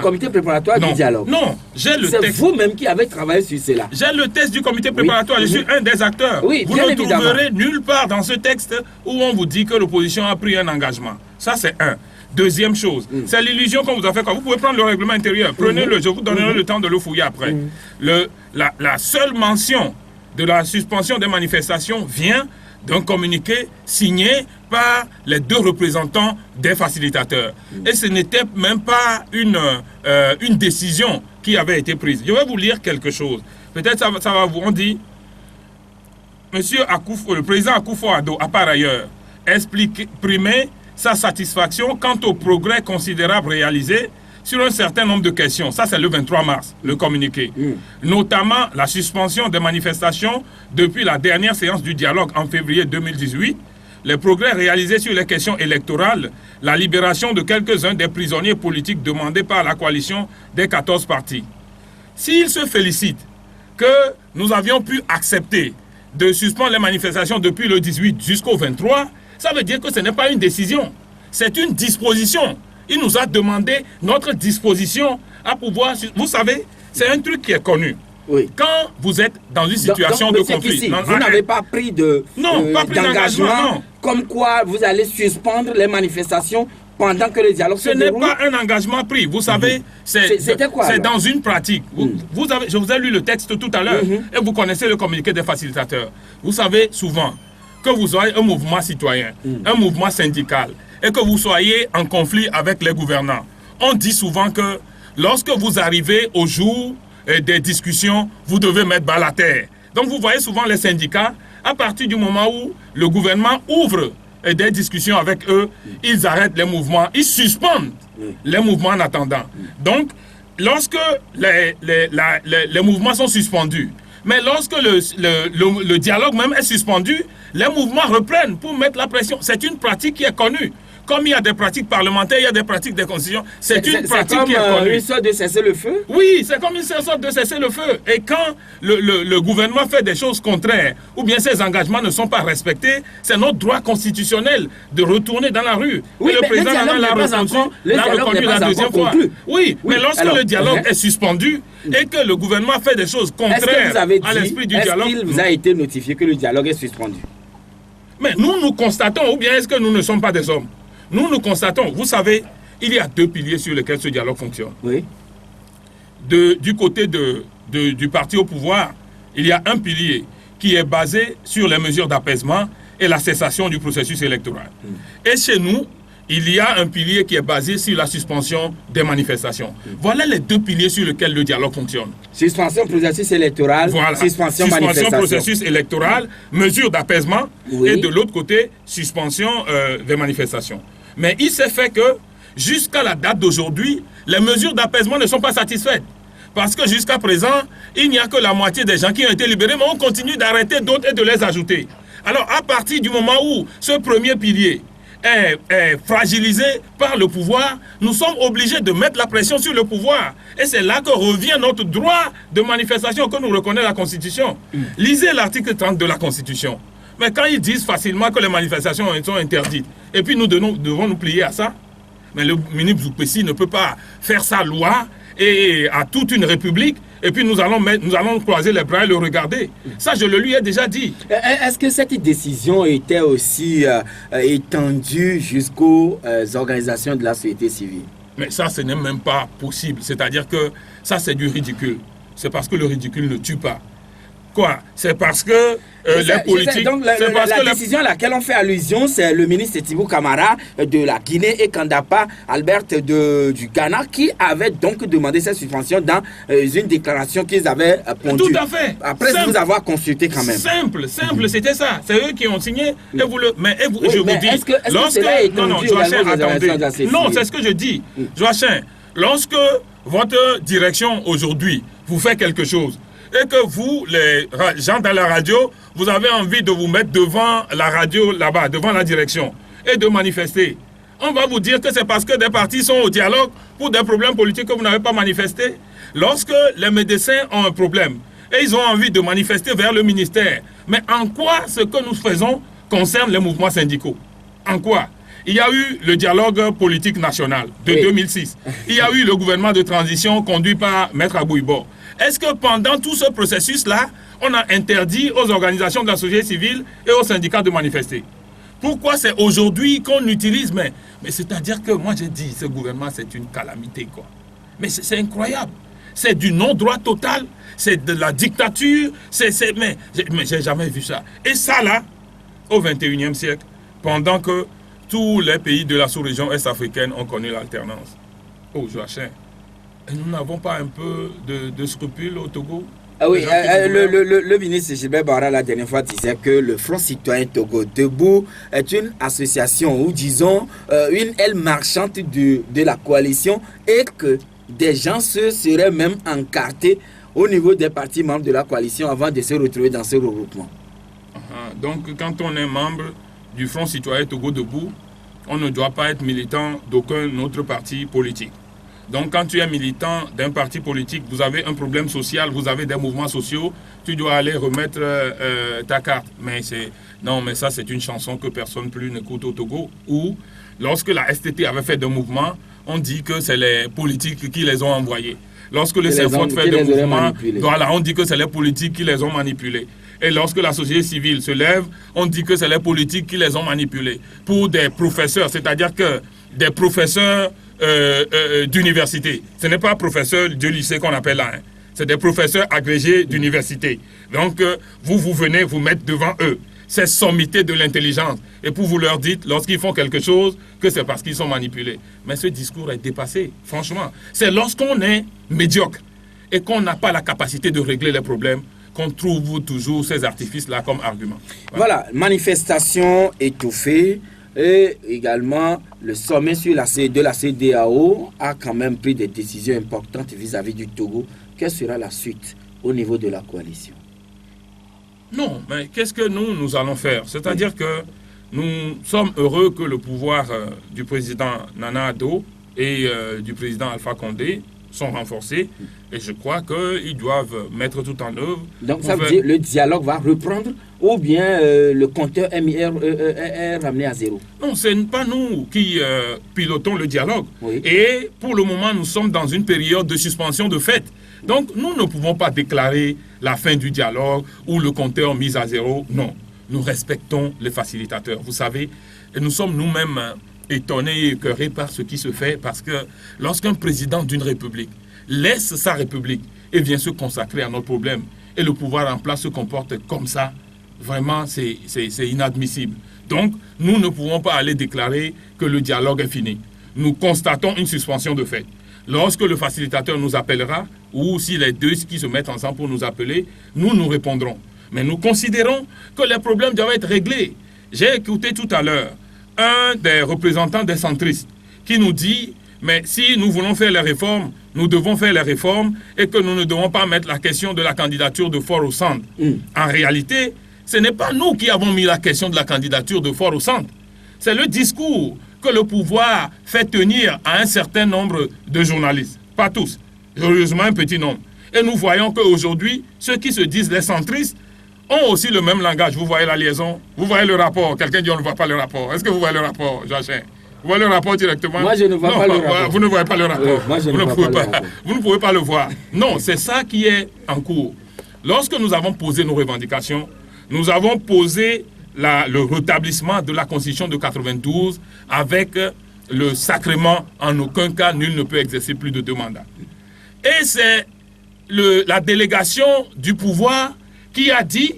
comité préparatoire du dialogue. Non, j'ai le texte. C'est vous-même qui avez travaillé sur cela. J'ai le texte du comité préparatoire, je suis un des acteurs. Oui, vous ne trouverez nulle part dans ce texte où on vous dit que l'opposition a pris un engagement. Ça, c'est un. Deuxième chose, c'est l'illusion qu'on vous a fait. Vous pouvez prendre le règlement intérieur, prenez-le, je vous donnerai le temps de le fouiller après. La seule mention de la suspension des manifestations vient d'un communiqué signé par les deux représentants des facilitateurs. Et ce n'était même pas une décision qui avait été prise. Je vais vous lire quelque chose. Peut-être ça va vous... On dit, Monsieur Akufo, le président Akufo-Addo a par ailleurs exprimé sa satisfaction quant au progrès considérable réalisé sur un certain nombre de questions. Ça, c'est le 23 mars, le communiqué. Notamment la suspension des manifestations depuis la dernière séance du dialogue en février 2018, les progrès réalisés sur les questions électorales, la libération de quelques-uns des prisonniers politiques demandés par la coalition des 14 partis. S'il se félicite que nous avions pu accepter de suspendre les manifestations depuis le 18 jusqu'au 23, ça veut dire que ce n'est pas une décision, c'est une disposition. Il nous a demandé notre disposition à pouvoir... Vous savez, c'est un truc qui est connu. Oui. Quand vous êtes dans une situation de conflit... Kissi, vous n'avez pas pris d'engagement comme quoi vous allez suspendre les manifestations pendant que le dialogue se déroule. Ce n'est pas un engagement pris. Vous savez, C'était quoi, c'est alors? dans une pratique. Je vous ai lu le texte tout à l'heure et vous connaissez le communiqué des facilitateurs. Vous savez souvent que vous avez un mouvement citoyen, un mouvement syndical et que vous soyez en conflit avec les gouvernants. On dit souvent que lorsque vous arrivez au jour des discussions, vous devez mettre bas la terre. Donc vous voyez souvent les syndicats, à partir du moment où le gouvernement ouvre des discussions avec eux, ils arrêtent les mouvements, ils suspendent les mouvements en attendant. Donc, lorsque les mouvements sont suspendus, mais lorsque le dialogue même est suspendu, les mouvements reprennent pour mettre la pression. C'est une pratique qui est connue. Comme il y a des pratiques parlementaires, il y a des pratiques de constitution. C'est une pratique qui est connue. C'est une sorte de cessez-le-feu? Oui, c'est comme une sorte de cessez-le-feu. Et quand le gouvernement fait des choses contraires, ou bien ses engagements ne sont pas respectés, c'est notre droit constitutionnel de retourner dans la rue. Oui, et le président l'a reconnu la deuxième fois. Oui, mais lorsque le dialogue est suspendu et que le gouvernement fait des choses contraires à l'esprit du dialogue... Est-ce qu'il vous a été notifié que le dialogue est suspendu? Mais nous constatons, ou bien est-ce que nous ne sommes pas des hommes? Nous constatons, vous savez, il y a 2 piliers sur lesquels ce dialogue fonctionne. Oui. Du côté du parti au pouvoir, il y a un pilier qui est basé sur les mesures d'apaisement et la cessation du processus électoral. Et chez nous, il y a un pilier qui est basé sur la suspension des manifestations. Voilà les 2 piliers sur lesquels le dialogue fonctionne. Suspension processus électoral, voilà. suspension manifestation. Processus électoral, mesures d'apaisement, et de l'autre côté, suspension des manifestations. Mais il s'est fait que, jusqu'à la date d'aujourd'hui, les mesures d'apaisement ne sont pas satisfaites. Parce que jusqu'à présent, il n'y a que la moitié des gens qui ont été libérés, mais on continue d'arrêter d'autres et de les ajouter. Alors, à partir du moment où ce premier pilier est fragilisé par le pouvoir, nous sommes obligés de mettre la pression sur le pouvoir. Et c'est là que revient notre droit de manifestation que nous reconnaît la Constitution. Lisez l'article 30 de la Constitution. Mais quand ils disent facilement que les manifestations sont interdites, et puis nous devons nous plier à ça, mais le ministre Zoupessi ne peut pas faire sa loi et à toute une république, et puis nous allons croiser les bras et le regarder. Ça, je le lui ai déjà dit. Est-ce que cette décision était aussi étendue jusqu'aux organisations de la société civile? Mais ça, ce n'est même pas possible. C'est-à-dire que ça, c'est du ridicule. C'est parce que le ridicule ne tue pas. Quoi? C'est parce que les politiques... Donc la décision à laquelle on fait allusion, c'est le ministre Thibou Camara de la Guinée et Kandapa Albert du Ghana qui avait donc demandé cette suspension dans une déclaration qu'ils avaient pondue. Tout à fait. Après vous avoir consulté quand même. Simple, c'était ça. C'est eux qui ont signé. Et vous le... Mais je vous dis... Est-ce que cela est étendu Joachim, attendez. Non, c'est ce que je dis. Joachim, lorsque votre direction aujourd'hui vous fait quelque chose, et que vous, les gens dans la radio, vous avez envie de vous mettre devant la radio là-bas, devant la direction, et de manifester. On va vous dire que c'est parce que des partis sont au dialogue pour des problèmes politiques que vous n'avez pas manifesté. Lorsque les médecins ont un problème et ils ont envie de manifester vers le ministère, mais en quoi ce que nous faisons concerne les mouvements syndicaux? En quoi? Il y a eu le dialogue politique national de 2006. Il y a eu le gouvernement de transition conduit par Maître Abouibo. Est-ce que pendant tout ce processus-là, on a interdit aux organisations de la société civile et aux syndicats de manifester? Pourquoi c'est aujourd'hui qu'on utilise? Mais c'est-à-dire que moi j'ai dit, ce gouvernement c'est une calamité, quoi. Mais c'est incroyable. C'est du non-droit total, c'est de la dictature, mais j'ai jamais vu ça. Et ça là, au 21e siècle, pendant que tous les pays de la sous-région est-africaine ont connu l'alternance. Oh Joachim, nous n'avons pas un peu de scrupules au Togo? Ah oui, le ministre Gilbert Barra la dernière fois disait que le Front citoyen Togo Debout est une association ou disons une aile marchande de la coalition et que des gens se seraient même encartés au niveau des partis membres de la coalition avant de se retrouver dans ce regroupement. Donc quand on est membre du Front citoyen Togo Debout, on ne doit pas être militant d'aucun autre parti politique. Donc quand tu es militant d'un parti politique, vous avez un problème social, vous avez des mouvements sociaux, tu dois aller remettre ta carte. Mais ça c'est une chanson que personne plus n'écoute au Togo. Ou lorsque la STT avait fait des mouvements, on dit que c'est les politiques qui les ont envoyés. Lorsque le CFOT fait des mouvements, voilà, on dit que c'est les politiques qui les ont manipulés. Et lorsque la société civile se lève, on dit que c'est les politiques qui les ont manipulés. Pour des professeurs, c'est-à-dire que des professeurs d'université. Ce n'est pas professeurs du lycée qu'on appelle là. Hein. C'est des professeurs agrégés d'université. Donc, vous venez vous mettre devant eux. C'est sommité de l'intelligence. Et pour vous leur dites, lorsqu'ils font quelque chose, que c'est parce qu'ils sont manipulés. Mais ce discours est dépassé, franchement. C'est lorsqu'on est médiocre et qu'on n'a pas la capacité de régler les problèmes qu'on trouve toujours ces artifices-là comme argument. Voilà, manifestation étouffée. Et également, le sommet de la CEDEAO a quand même pris des décisions importantes vis-à-vis du Togo. Quelle sera la suite au niveau de la coalition? Non, mais qu'est-ce que nous allons faire? C'est-à-dire que nous sommes heureux que le pouvoir du président Nana Addo et du président Alpha Condé sont renforcés. Et je crois qu'ils doivent mettre tout en œuvre. Donc ça veut dire que le dialogue va reprendre ou bien le compteur MIR est ramené à zéro? Non, ce n'est pas nous qui pilotons le dialogue. Oui. Et pour le moment, nous sommes dans une période de suspension de fait. Donc, nous ne pouvons pas déclarer la fin du dialogue ou le compteur mis à zéro. Non, nous respectons les facilitateurs. Vous savez, et nous sommes nous-mêmes étonnés et écœurés par ce qui se fait parce que lorsqu'un président d'une république laisse sa république et vient se consacrer à notre problème et le pouvoir en place se comporte comme ça, vraiment, c'est inadmissible. Donc, nous ne pouvons pas aller déclarer que le dialogue est fini. Nous constatons une suspension de fait. Lorsque le facilitateur nous appellera, ou si les deux qui se mettent ensemble pour nous appeler, nous répondrons. Mais nous considérons que les problèmes doivent être réglés. J'ai écouté tout à l'heure un des représentants des centristes qui nous dit « Mais si nous voulons faire les réformes, nous devons faire les réformes et que nous ne devons pas mettre la question de la candidature de Fort au centre. » En réalité, ce n'est pas nous qui avons mis la question de la candidature de Fort au centre. C'est le discours que le pouvoir fait tenir à un certain nombre de journalistes. Pas tous, heureusement un petit nombre. Et nous voyons qu'aujourd'hui, ceux qui se disent les centristes ont aussi le même langage. Vous voyez la liaison, vous voyez le rapport. Quelqu'un dit on ne voit pas le rapport. Est-ce que vous voyez le rapport, Joachim? Vous voyez le rapport directement? Moi, je ne vois pas le rapport. Vous ne voyez pas le rapport. Moi, je vous, ne ne vois pouvez pas vous ne pouvez pas le voir. Non, c'est ça qui est en cours. Lorsque nous avons posé nos revendications, nous avons posé le rétablissement de la Constitution de 92 avec le sacrement en aucun cas, nul ne peut exercer plus de 2 mandats. Et c'est la délégation du pouvoir qui a dit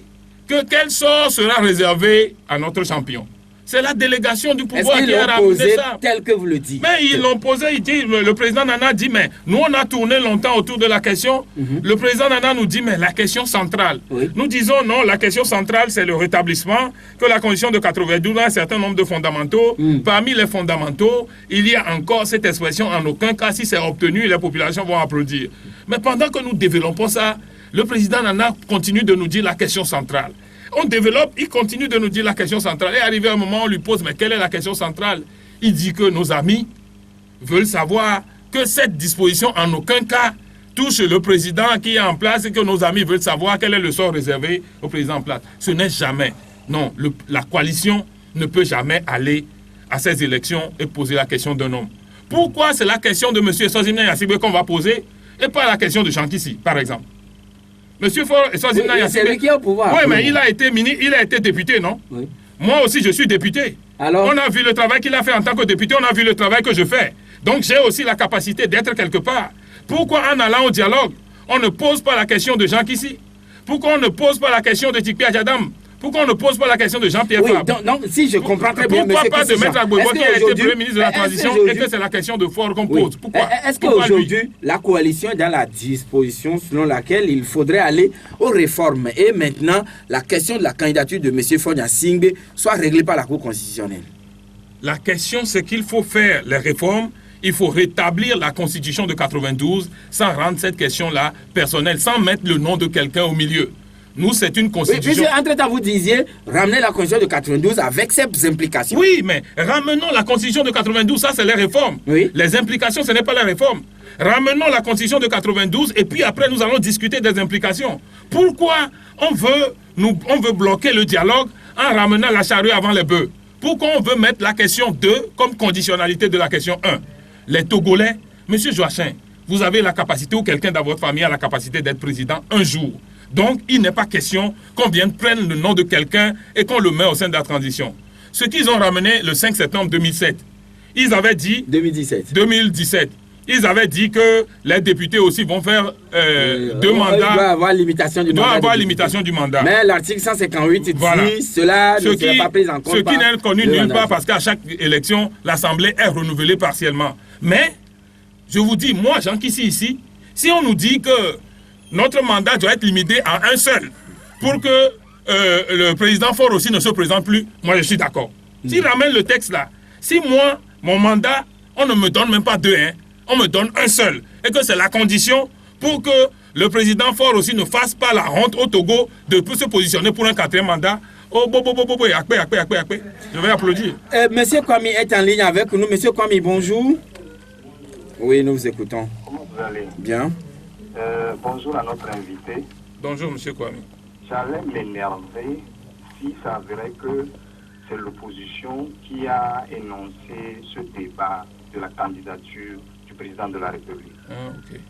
que quel sort sera réservé à notre champion. C'est la délégation du pouvoir qui a ramené ça. Tel que vous le dites. Mais ils l'ont posé, le président Nana dit, mais nous on a tourné longtemps autour de la question. Le président Nana nous dit, mais la question centrale. Oui. Nous disons non, la question centrale c'est le rétablissement, que la Constitution de 92 a un certain nombre de fondamentaux. Parmi les fondamentaux, il y a encore cette expression, en aucun cas, si c'est obtenu, les populations vont applaudir. Mais pendant que nous développons ça, le président Nana continue de nous dire la question centrale. On développe, il continue de nous dire la question centrale. Et arrivé un moment, on lui pose, mais quelle est la question centrale? Il dit que nos amis veulent savoir que cette disposition, en aucun cas, touche le président qui est en place et que nos amis veulent savoir quel est le sort réservé au président en place. Ce n'est jamais. Non, la coalition ne peut jamais aller à ces élections et poser la question d'un homme. Pourquoi c'est la question de M. Eswazimna Yassibwe qu'on va poser et pas la question de Jean-Kissi, par exemple? Monsieur Faure Eswazimna Yassibwe, c'est lui qui est au pouvoir. Oui, mais il a été ministre, il a été député, non? Oui. Moi aussi, je suis député. Alors? On a vu le travail qu'il a fait en tant que député, on a vu le travail que je fais. Donc, j'ai aussi la capacité d'être quelque part. Pourquoi, en allant au dialogue, on ne pose pas la question de Jean-Kissi? Pourquoi on ne pose pas la question de Tikpi Adjadam? Pourquoi on ne pose pas la question de Jean-Pierre Fabre? Donc, si je comprends très bien, pourquoi pas de Kissi, Maître Agbogbo qui a été Premier ministre de la Transition et que c'est la question de Faure qu'on pose? Pourquoi? Est-ce qu'aujourd'hui, la coalition est dans la disposition selon laquelle il faudrait aller aux réformes et maintenant, la question de la candidature de M. Faure Gnassingbé soit réglée par la Cour constitutionnelle? La question, c'est qu'il faut faire les réformes. Il faut rétablir la Constitution de 92 sans rendre cette question-là personnelle, sans mettre le nom de quelqu'un au milieu. Nous, c'est une constitution... Oui, monsieur, entre-temps, vous disiez ramener la Constitution de 92 avec ses implications. Oui, mais ramenons la Constitution de 92, ça, c'est les réformes. Oui. Les implications, ce n'est pas les réformes. Ramenons la Constitution de 92 et puis après, nous allons discuter des implications. Pourquoi on veut bloquer le dialogue en ramenant la charrue avant les bœufs? Pourquoi on veut mettre la question 2 comme conditionnalité de la question 1? Les Togolais, monsieur Joachim, vous avez la capacité, ou quelqu'un dans votre famille a la capacité d'être président un jour. Donc, il n'est pas question qu'on vienne prendre le nom de quelqu'un et qu'on le met au sein de la transition. Ce qu'ils ont ramené le 5 septembre 2007, ils avaient dit... 2017. Ils avaient dit que les députés aussi vont faire 2 mandats. Il doit avoir limitation du mandat. Mais l'article 158 dit cela ne sera pas pris en compte. Ce qui n'est connu nulle part parce qu'à chaque élection, l'Assemblée est renouvelée partiellement. Mais, je vous dis, moi, Jean Kissi ici, si on nous dit que notre mandat doit être limité à un seul pour que le président Faure aussi ne se présente plus, moi je suis d'accord. S'il ramène le texte là, si moi, mon mandat, on ne me donne même pas 2, on me donne un seul, et que c'est la condition pour que le président Faure aussi ne fasse pas la honte au Togo de se positionner pour un 4e mandat. Oh, je vais applaudir. Monsieur Kwame est en ligne avec nous. Monsieur Kwame, bonjour. Oui, nous vous écoutons. Comment vous allez? Bien. Bonjour à notre invité. Bonjour, monsieur Kwame. J'allais m'énerver si ça avérait que c'est l'opposition qui a énoncé ce débat de la candidature du président de la République. Ok.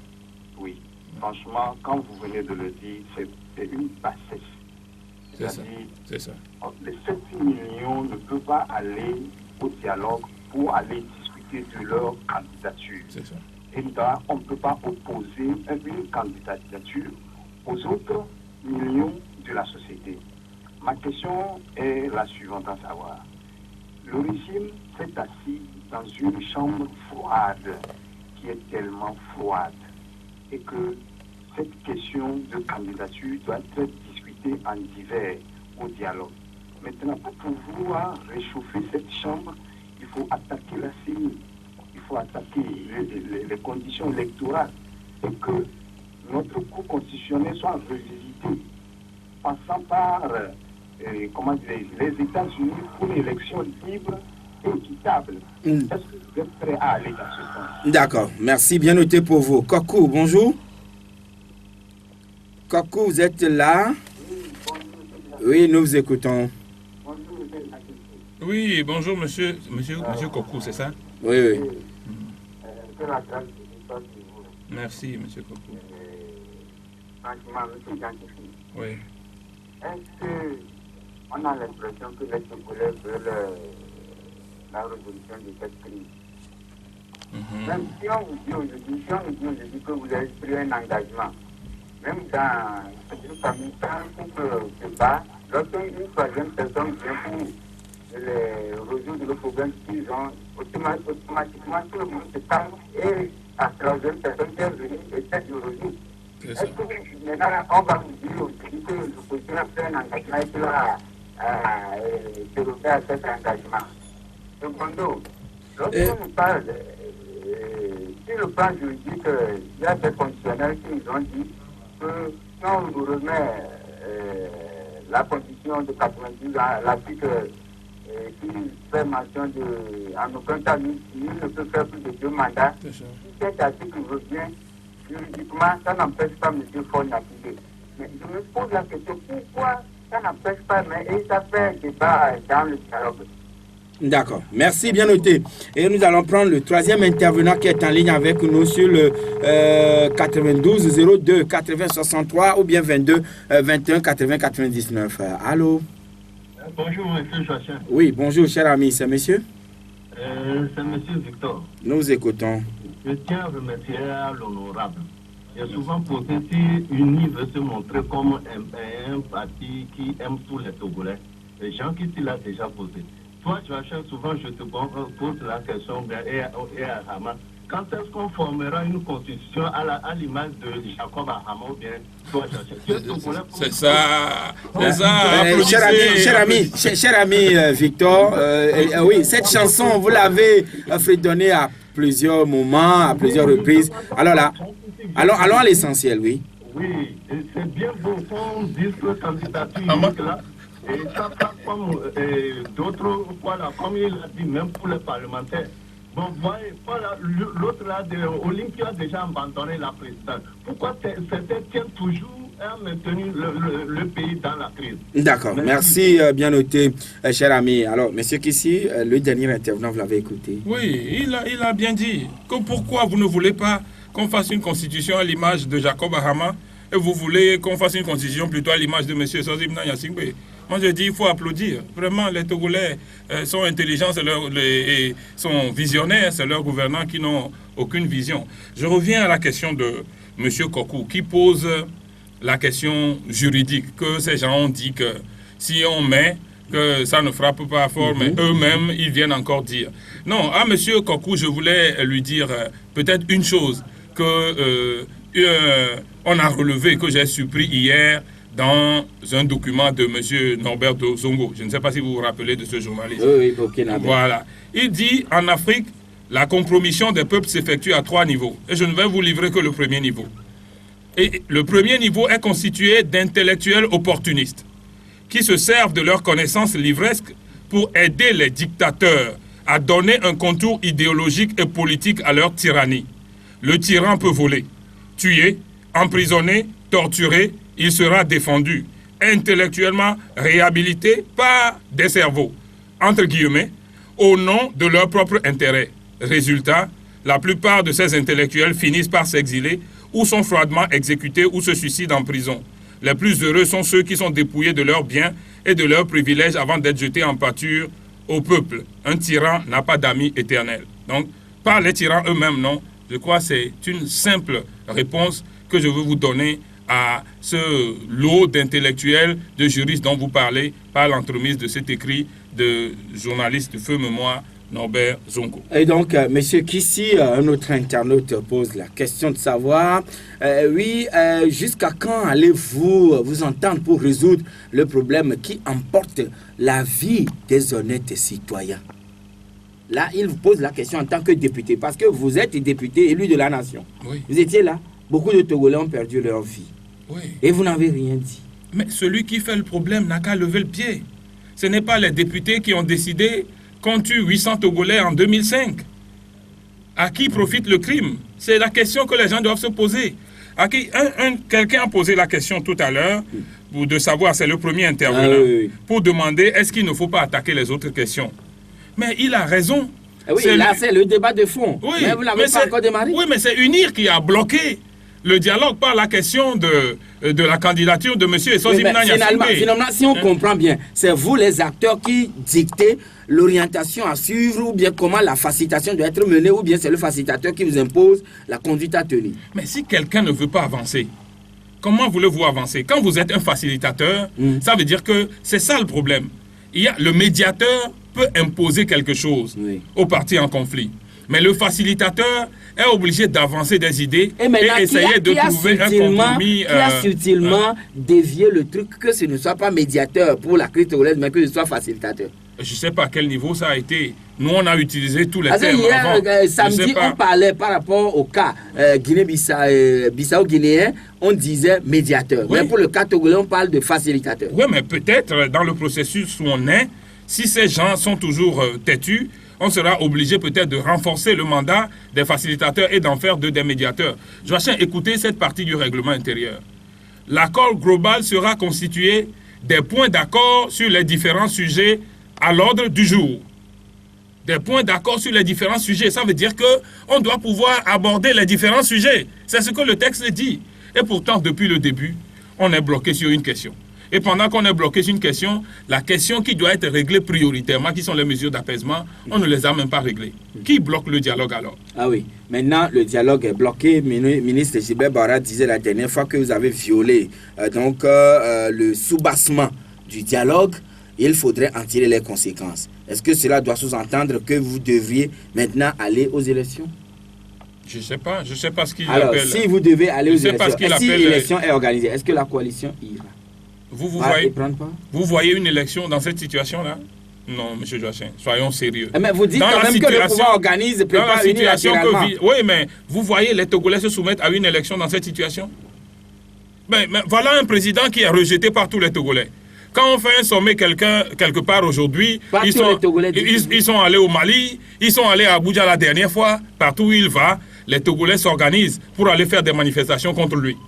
Oui. Franchement, quand vous venez de le dire, c'est une bassesse. C'est ça. Les 7 millions ne peuvent pas aller au dialogue pour aller discuter de leur candidature. C'est ça. Et là, on ne peut pas opposer une candidature aux autres millions de la société. Ma question est la suivante à savoir. Le régime s'est assis dans une chambre froide qui est tellement froide et que cette question de candidature doit être discutée en divers au dialogue. Maintenant, pour pouvoir réchauffer cette chambre, il faut attaquer la CENI, il faut attaquer les conditions électorales et que notre cour constitutionnelle soit revisitée, passant par les États-Unis pour une élection libre et équitable. Est-ce que vous êtes prêt à aller dans ce sens? D'accord, merci, bien noté pour vous. Kokou, bonjour. Kokou, vous êtes là? Oui, nous vous écoutons. Oui, bonjour monsieur Kokou, c'est ça? Oui. Merci, monsieur Kokou. Oui. Est-ce qu'on a l'impression que les Togolais veulent la résolution de cette crise? Même si on vous dit aujourd'hui, que vous avez pris un engagement, même dans une famille, quand un couple se bat, lorsqu'une troisième personne vient pour résoudre le problème qu'ils ont, automatiquement tout le monde se calme et la troisième personne qui est venue essaie de résoudre. Est-ce que maintenant on va vous dire aujourd'hui que l'opposition a fait un engagement et qu'il va déroger à cet engagement? Secondo, lorsqu'on nous parle, sur le plan juridique, il y a des fonctionnaires qui nous ont dit que si on nous remet la condition de 92 à l'article qui fait mention de en aucun cas, il ne peut faire plus de 2 mandats. Si cet article revient, juridiquement, ça n'empêche pas M. Faure d'appliquer. Mais je me pose la question, pourquoi ça n'empêche pas, mais ça fait un débat dans le dialogue? D'accord, merci, bien noté. Et nous allons prendre le 3e intervenant qui est en ligne avec nous sur le 92 02 80 63 ou bien 22 21 80 99. Allô? Bonjour, monsieur Joachim. Oui, bonjour, cher ami, c'est monsieur? C'est monsieur Victor. Nous vous écoutons. Je tiens à remercier l'honorable. J'ai souvent posé si UNI veut se montrer comme un parti qui aime tous les Togolais. Les gens qui l'a déjà posé. Toi, Joachim, souvent je te pose la question et à Hama. Quand est-ce qu'on formera une constitution à l'image de Jacob Hama ou bien toi, Joachim? C'est ça. Cher ami Victor, oui, cette chanson, vous l'avez fredonnée à plusieurs moments, à plusieurs reprises. Alors là, allons à l'essentiel, oui. Oui, c'est bien beau qu'on dise que candidature unique là. Et ça passe comme d'autres, voilà, comme il a dit, même pour les parlementaires. Bon, voyez, voilà, l'autre là, Olympia a déjà abandonné la présidence. Pourquoi certains tiennent toujours à maintenir le pays dans la crise? D'accord, merci, bien noté, cher ami. Alors, monsieur Kissi, le dernier intervenant, vous l'avez écouté. Oui, il a bien dit que pourquoi vous ne voulez pas qu'on fasse une constitution à l'image de Jacob Hama et vous voulez qu'on fasse une constitution plutôt à l'image de M. Sozimna Yassingbe. Moi, je dis, il faut applaudir. Vraiment, les Togolais sont intelligents et sont visionnaires. C'est leurs gouvernants qui n'ont aucune vision. Je reviens à la question de M. Kokou, qui pose la question juridique, que ces gens ont dit que si on met, que ça ne frappe pas fort, mais eux-mêmes, ils viennent encore dire. Non, à M. Kokou, je voulais lui dire peut-être une chose que on a relevé, que j'ai suppris hier dans un document de M. Norbert Zongo. Je ne sais pas si vous vous rappelez de ce journaliste. Oui, Burkinabé. Voilà. Il dit, en Afrique, la compromission des peuples s'effectue à 3 niveaux. Et je ne vais vous livrer que le premier niveau. Et le premier niveau est constitué d'intellectuels opportunistes qui se servent de leurs connaissances livresques pour aider les dictateurs à donner un contour idéologique et politique à leur tyrannie. Le tyran peut voler, tuer, emprisonner, torturer, il sera défendu, intellectuellement réhabilité par des cerveaux, entre guillemets, au nom de leur propre intérêt. Résultat, la plupart de ces intellectuels finissent par s'exiler ou sont froidement exécutés ou se suicident en prison. Les plus heureux sont ceux qui sont dépouillés de leurs biens et de leurs privilèges avant d'être jetés en pâture au peuple. Un tyran n'a pas d'amis éternels. Donc, pas les tyrans eux-mêmes, non. Je crois que c'est une simple réponse que je veux vous donner à ce lot d'intellectuels, de juristes dont vous parlez par l'entremise de cet écrit de journaliste de feu mémoire, Norbert Zongo. Et donc, Monsieur Kissi, un autre internaute pose la question de savoir, jusqu'à quand allez-vous vous entendre pour résoudre le problème qui emporte la vie des honnêtes citoyens? Là, il vous pose la question en tant que député, parce que vous êtes député élu de la nation. Oui. Vous étiez là, beaucoup de Togolais ont perdu leur vie. Oui. Et vous n'avez rien dit. Mais celui qui fait le problème n'a qu'à lever le pied. Ce n'est pas les députés qui ont décidé qu'on tue 800 Togolais en 2005. À qui profite le crime? C'est la question que les gens doivent se poser. Quelqu'un a posé la question tout à l'heure, pour de savoir, c'est le premier intervenant, pour demander est-ce qu'il ne faut pas attaquer les autres questions. Mais il a raison. Oui, là, c'est le débat de fond. Oui, mais vous n'avez pas encore démarré. Oui, mais c'est UNIR qui a bloqué le dialogue par la question de la candidature de M. Essozi Mnanya. Finalement, si on comprend bien, c'est vous les acteurs qui dictez l'orientation à suivre ou bien comment la facilitation doit être menée ou bien c'est le facilitateur qui vous impose la conduite à tenir. Mais si quelqu'un ne veut pas avancer, comment voulez-vous avancer? Quand vous êtes un facilitateur, ça veut dire que c'est ça le problème. Le médiateur peut imposer quelque chose aux parties en conflit. Mais le facilitateur est obligé d'avancer des idées et essayer de trouver un compromis. Qui a subtilement dévié le truc que ce ne soit pas médiateur pour la crise togolaise, mais que ce soit facilitateur. Je ne sais pas à quel niveau ça a été. Nous, on a utilisé tous les termes hier, samedi, on parlait par rapport au cas Bissau-Guinéen, on disait médiateur. Oui. Mais pour le cas togolais, on parle de facilitateur. Oui, mais peut-être dans le processus où on est, si ces gens sont toujours têtus, on sera obligé peut-être de renforcer le mandat des facilitateurs et d'en faire des médiateurs. Joachim, écoutez cette partie du règlement intérieur. L'accord global sera constitué des points d'accord sur les différents sujets à l'ordre du jour. Des points d'accord sur les différents sujets. Ça veut dire qu'on doit pouvoir aborder les différents sujets. C'est ce que le texte dit. Et pourtant, depuis le début, on est bloqué sur une question. Et pendant qu'on est bloqué sur une question, la question qui doit être réglée prioritairement, qui sont les mesures d'apaisement, on ne les a même pas réglées. Qui bloque le dialogue alors? Ah oui, maintenant le dialogue est bloqué. Ministre Gilbert Barra disait la dernière fois que vous avez violé le soubassement du dialogue. Il faudrait en tirer les conséquences. Est-ce que cela doit sous-entendre que vous devriez maintenant aller aux élections? Je ne sais pas ce qu'il appelle. Alors, si vous devez aller aux élections, si l'élection est organisée, est-ce que la coalition ira? Vous voyez une élection dans cette situation-là? Non, M. Joachim, soyons sérieux. Mais vous dites quand même que le pouvoir organise, prépare unilatéralement. Oui, mais vous voyez les Togolais se soumettre à une élection dans cette situation? Mais voilà un président qui est rejeté par tous les Togolais. Quand on fait un sommet quelque part aujourd'hui, ils sont allés au Mali, ils sont allés à Abuja la dernière fois, partout où il va, les Togolais s'organisent pour aller faire des manifestations contre lui.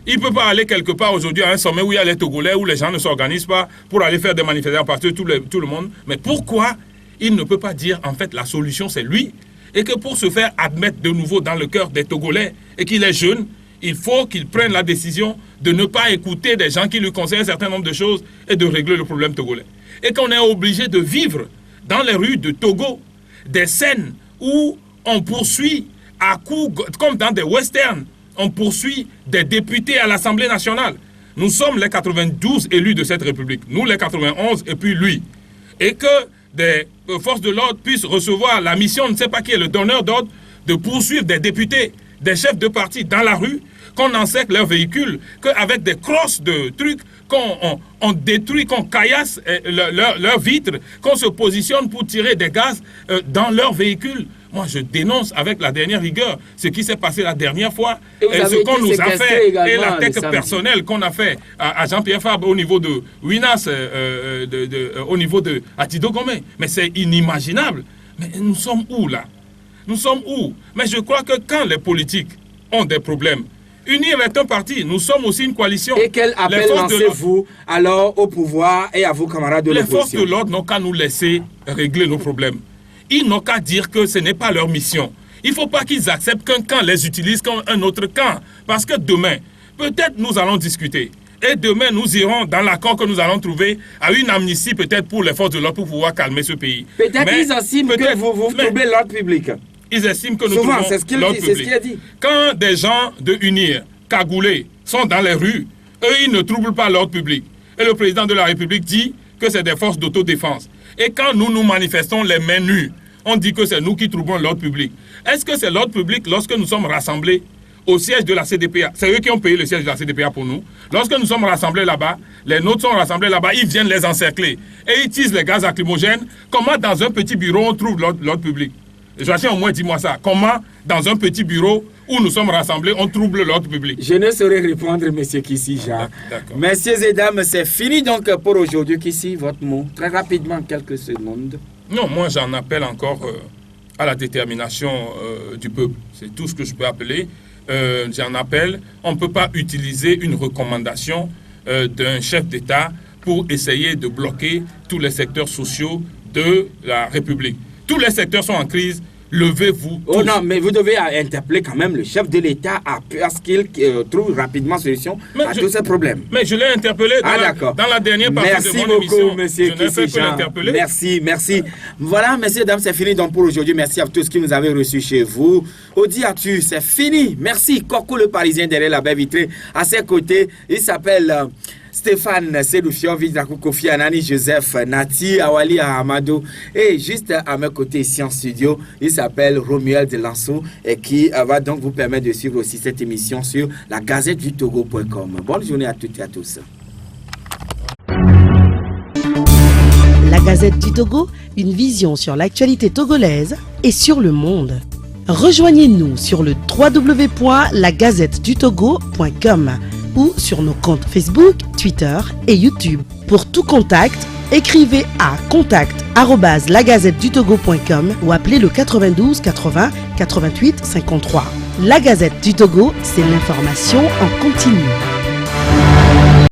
Il ne peut pas aller quelque part aujourd'hui à un sommet où il y a les Togolais, où les gens ne s'organisent pas pour aller faire des manifestations partout, tout le monde. Mais pourquoi il ne peut pas dire, en fait, la solution, c'est lui? Et que pour se faire admettre de nouveau dans le cœur des Togolais, et qu'il est jeune, il faut qu'il prenne la décision de ne pas écouter des gens qui lui conseillent un certain nombre de choses et de régler le problème togolais. Et qu'on est obligé de vivre dans les rues de Togo des scènes où on poursuit à coups, comme dans des westerns, on poursuit des députés à l'Assemblée nationale. Nous sommes les 92 élus de cette République, nous les 91 et puis lui. Et que des forces de l'ordre puissent recevoir la mission, on ne sait pas qui est le donneur d'ordre, de poursuivre des députés, des chefs de parti dans la rue, qu'on encercle leurs véhicules, qu'avec des crosses de trucs, qu'on détruit, qu'on caillasse leurs vitres, qu'on se positionne pour tirer des gaz dans leurs véhicules. Moi, je dénonce avec la dernière rigueur ce qui s'est passé la dernière fois, et ce qu'on nous a fait, et l'attaque personnelle qu'on a fait à Jean-Pierre Fabre au niveau de Winas, au niveau de Atido Gomé. Mais c'est inimaginable. Mais nous sommes où là? Nous sommes où? Mais je crois que quand les politiques ont des problèmes, unir est un parti, nous sommes aussi une coalition. Et quel appel lancez-vous alors au pouvoir et à vos camarades de l'opposition? Les forces de l'ordre n'ont qu'à nous laisser régler nos problèmes. Ils n'ont qu'à dire que ce n'est pas leur mission. Il ne faut pas qu'ils acceptent qu'un camp les utilise comme un autre camp. Parce que demain, peut-être nous allons discuter. Et demain, nous irons dans l'accord que nous allons trouver à une amnistie peut-être pour les forces de l'ordre pour pouvoir calmer ce pays. Peut-être qu'ils estiment que vous troublez l'ordre public. Ils estiment que nous souvent, trouvons l'ordre public. C'est ce qu'il a dit. Quand des gens de UNIR, cagoulés, sont dans les rues, eux, ils ne troublent pas l'ordre public. Et le président de la République dit que c'est des forces d'autodéfense. Et quand nous manifestons les mains nues, on dit que c'est nous qui troublons l'ordre public. Est-ce que c'est l'ordre public lorsque nous sommes rassemblés au siège de la CDPA? C'est eux qui ont payé le siège de la CDPA pour nous. Lorsque nous sommes rassemblés là-bas, les nôtres sont rassemblés là-bas, ils viennent les encercler. Et ils utilisent les gaz lacrymogènes. Comment dans un petit bureau on trouve l'ordre public? Joachim, au moins dis-moi ça. Comment dans un petit bureau où nous sommes rassemblés, on trouble l'ordre public? Je ne saurais répondre, monsieur Kissi, Jacques. Messieurs et dames, c'est fini donc pour aujourd'hui. Kissi, votre mot, très rapidement, quelques secondes. Non, moi j'en appelle encore à la détermination du peuple. C'est tout ce que je peux appeler. J'en appelle. On ne peut pas utiliser une recommandation d'un chef d'État pour essayer de bloquer tous les secteurs sociaux de la République. Tous les secteurs sont en crise. Levez-vous. Oh non, mais vous devez interpeller quand même le chef de l'État à ce qu'il trouve rapidement solution à tous ces problèmes. Mais je l'ai interpellé dans la dernière partie de mon émission. Monsieur je n'ai fait que l'interpeller. Merci. Voilà, messieurs, dames, c'est fini donc pour aujourd'hui. Merci à tous qui nous avez reçus chez vous. Audi Atu, c'est fini. Merci. Coco le Parisien derrière la baie vitrée. À ses côtés, il s'appelle... Stéphane Sedoufior, Vidakou Kofi Anani, Joseph Nati, Awali Ahamado. Et juste à mes côtés ici en studio, il s'appelle Romuald Delanceau et qui va donc vous permettre de suivre aussi cette émission sur la gazette du Togo.com. Bonne journée à toutes et à tous. La Gazette du Togo, une vision sur l'actualité togolaise et sur le monde. Rejoignez-nous sur le www.lagazettedutogo.com ou sur nos comptes Facebook, Twitter et YouTube. Pour tout contact, écrivez à contact@lagazettedutogo.com ou appelez le 92 80 88 53. La Gazette du Togo, c'est l'information en continu.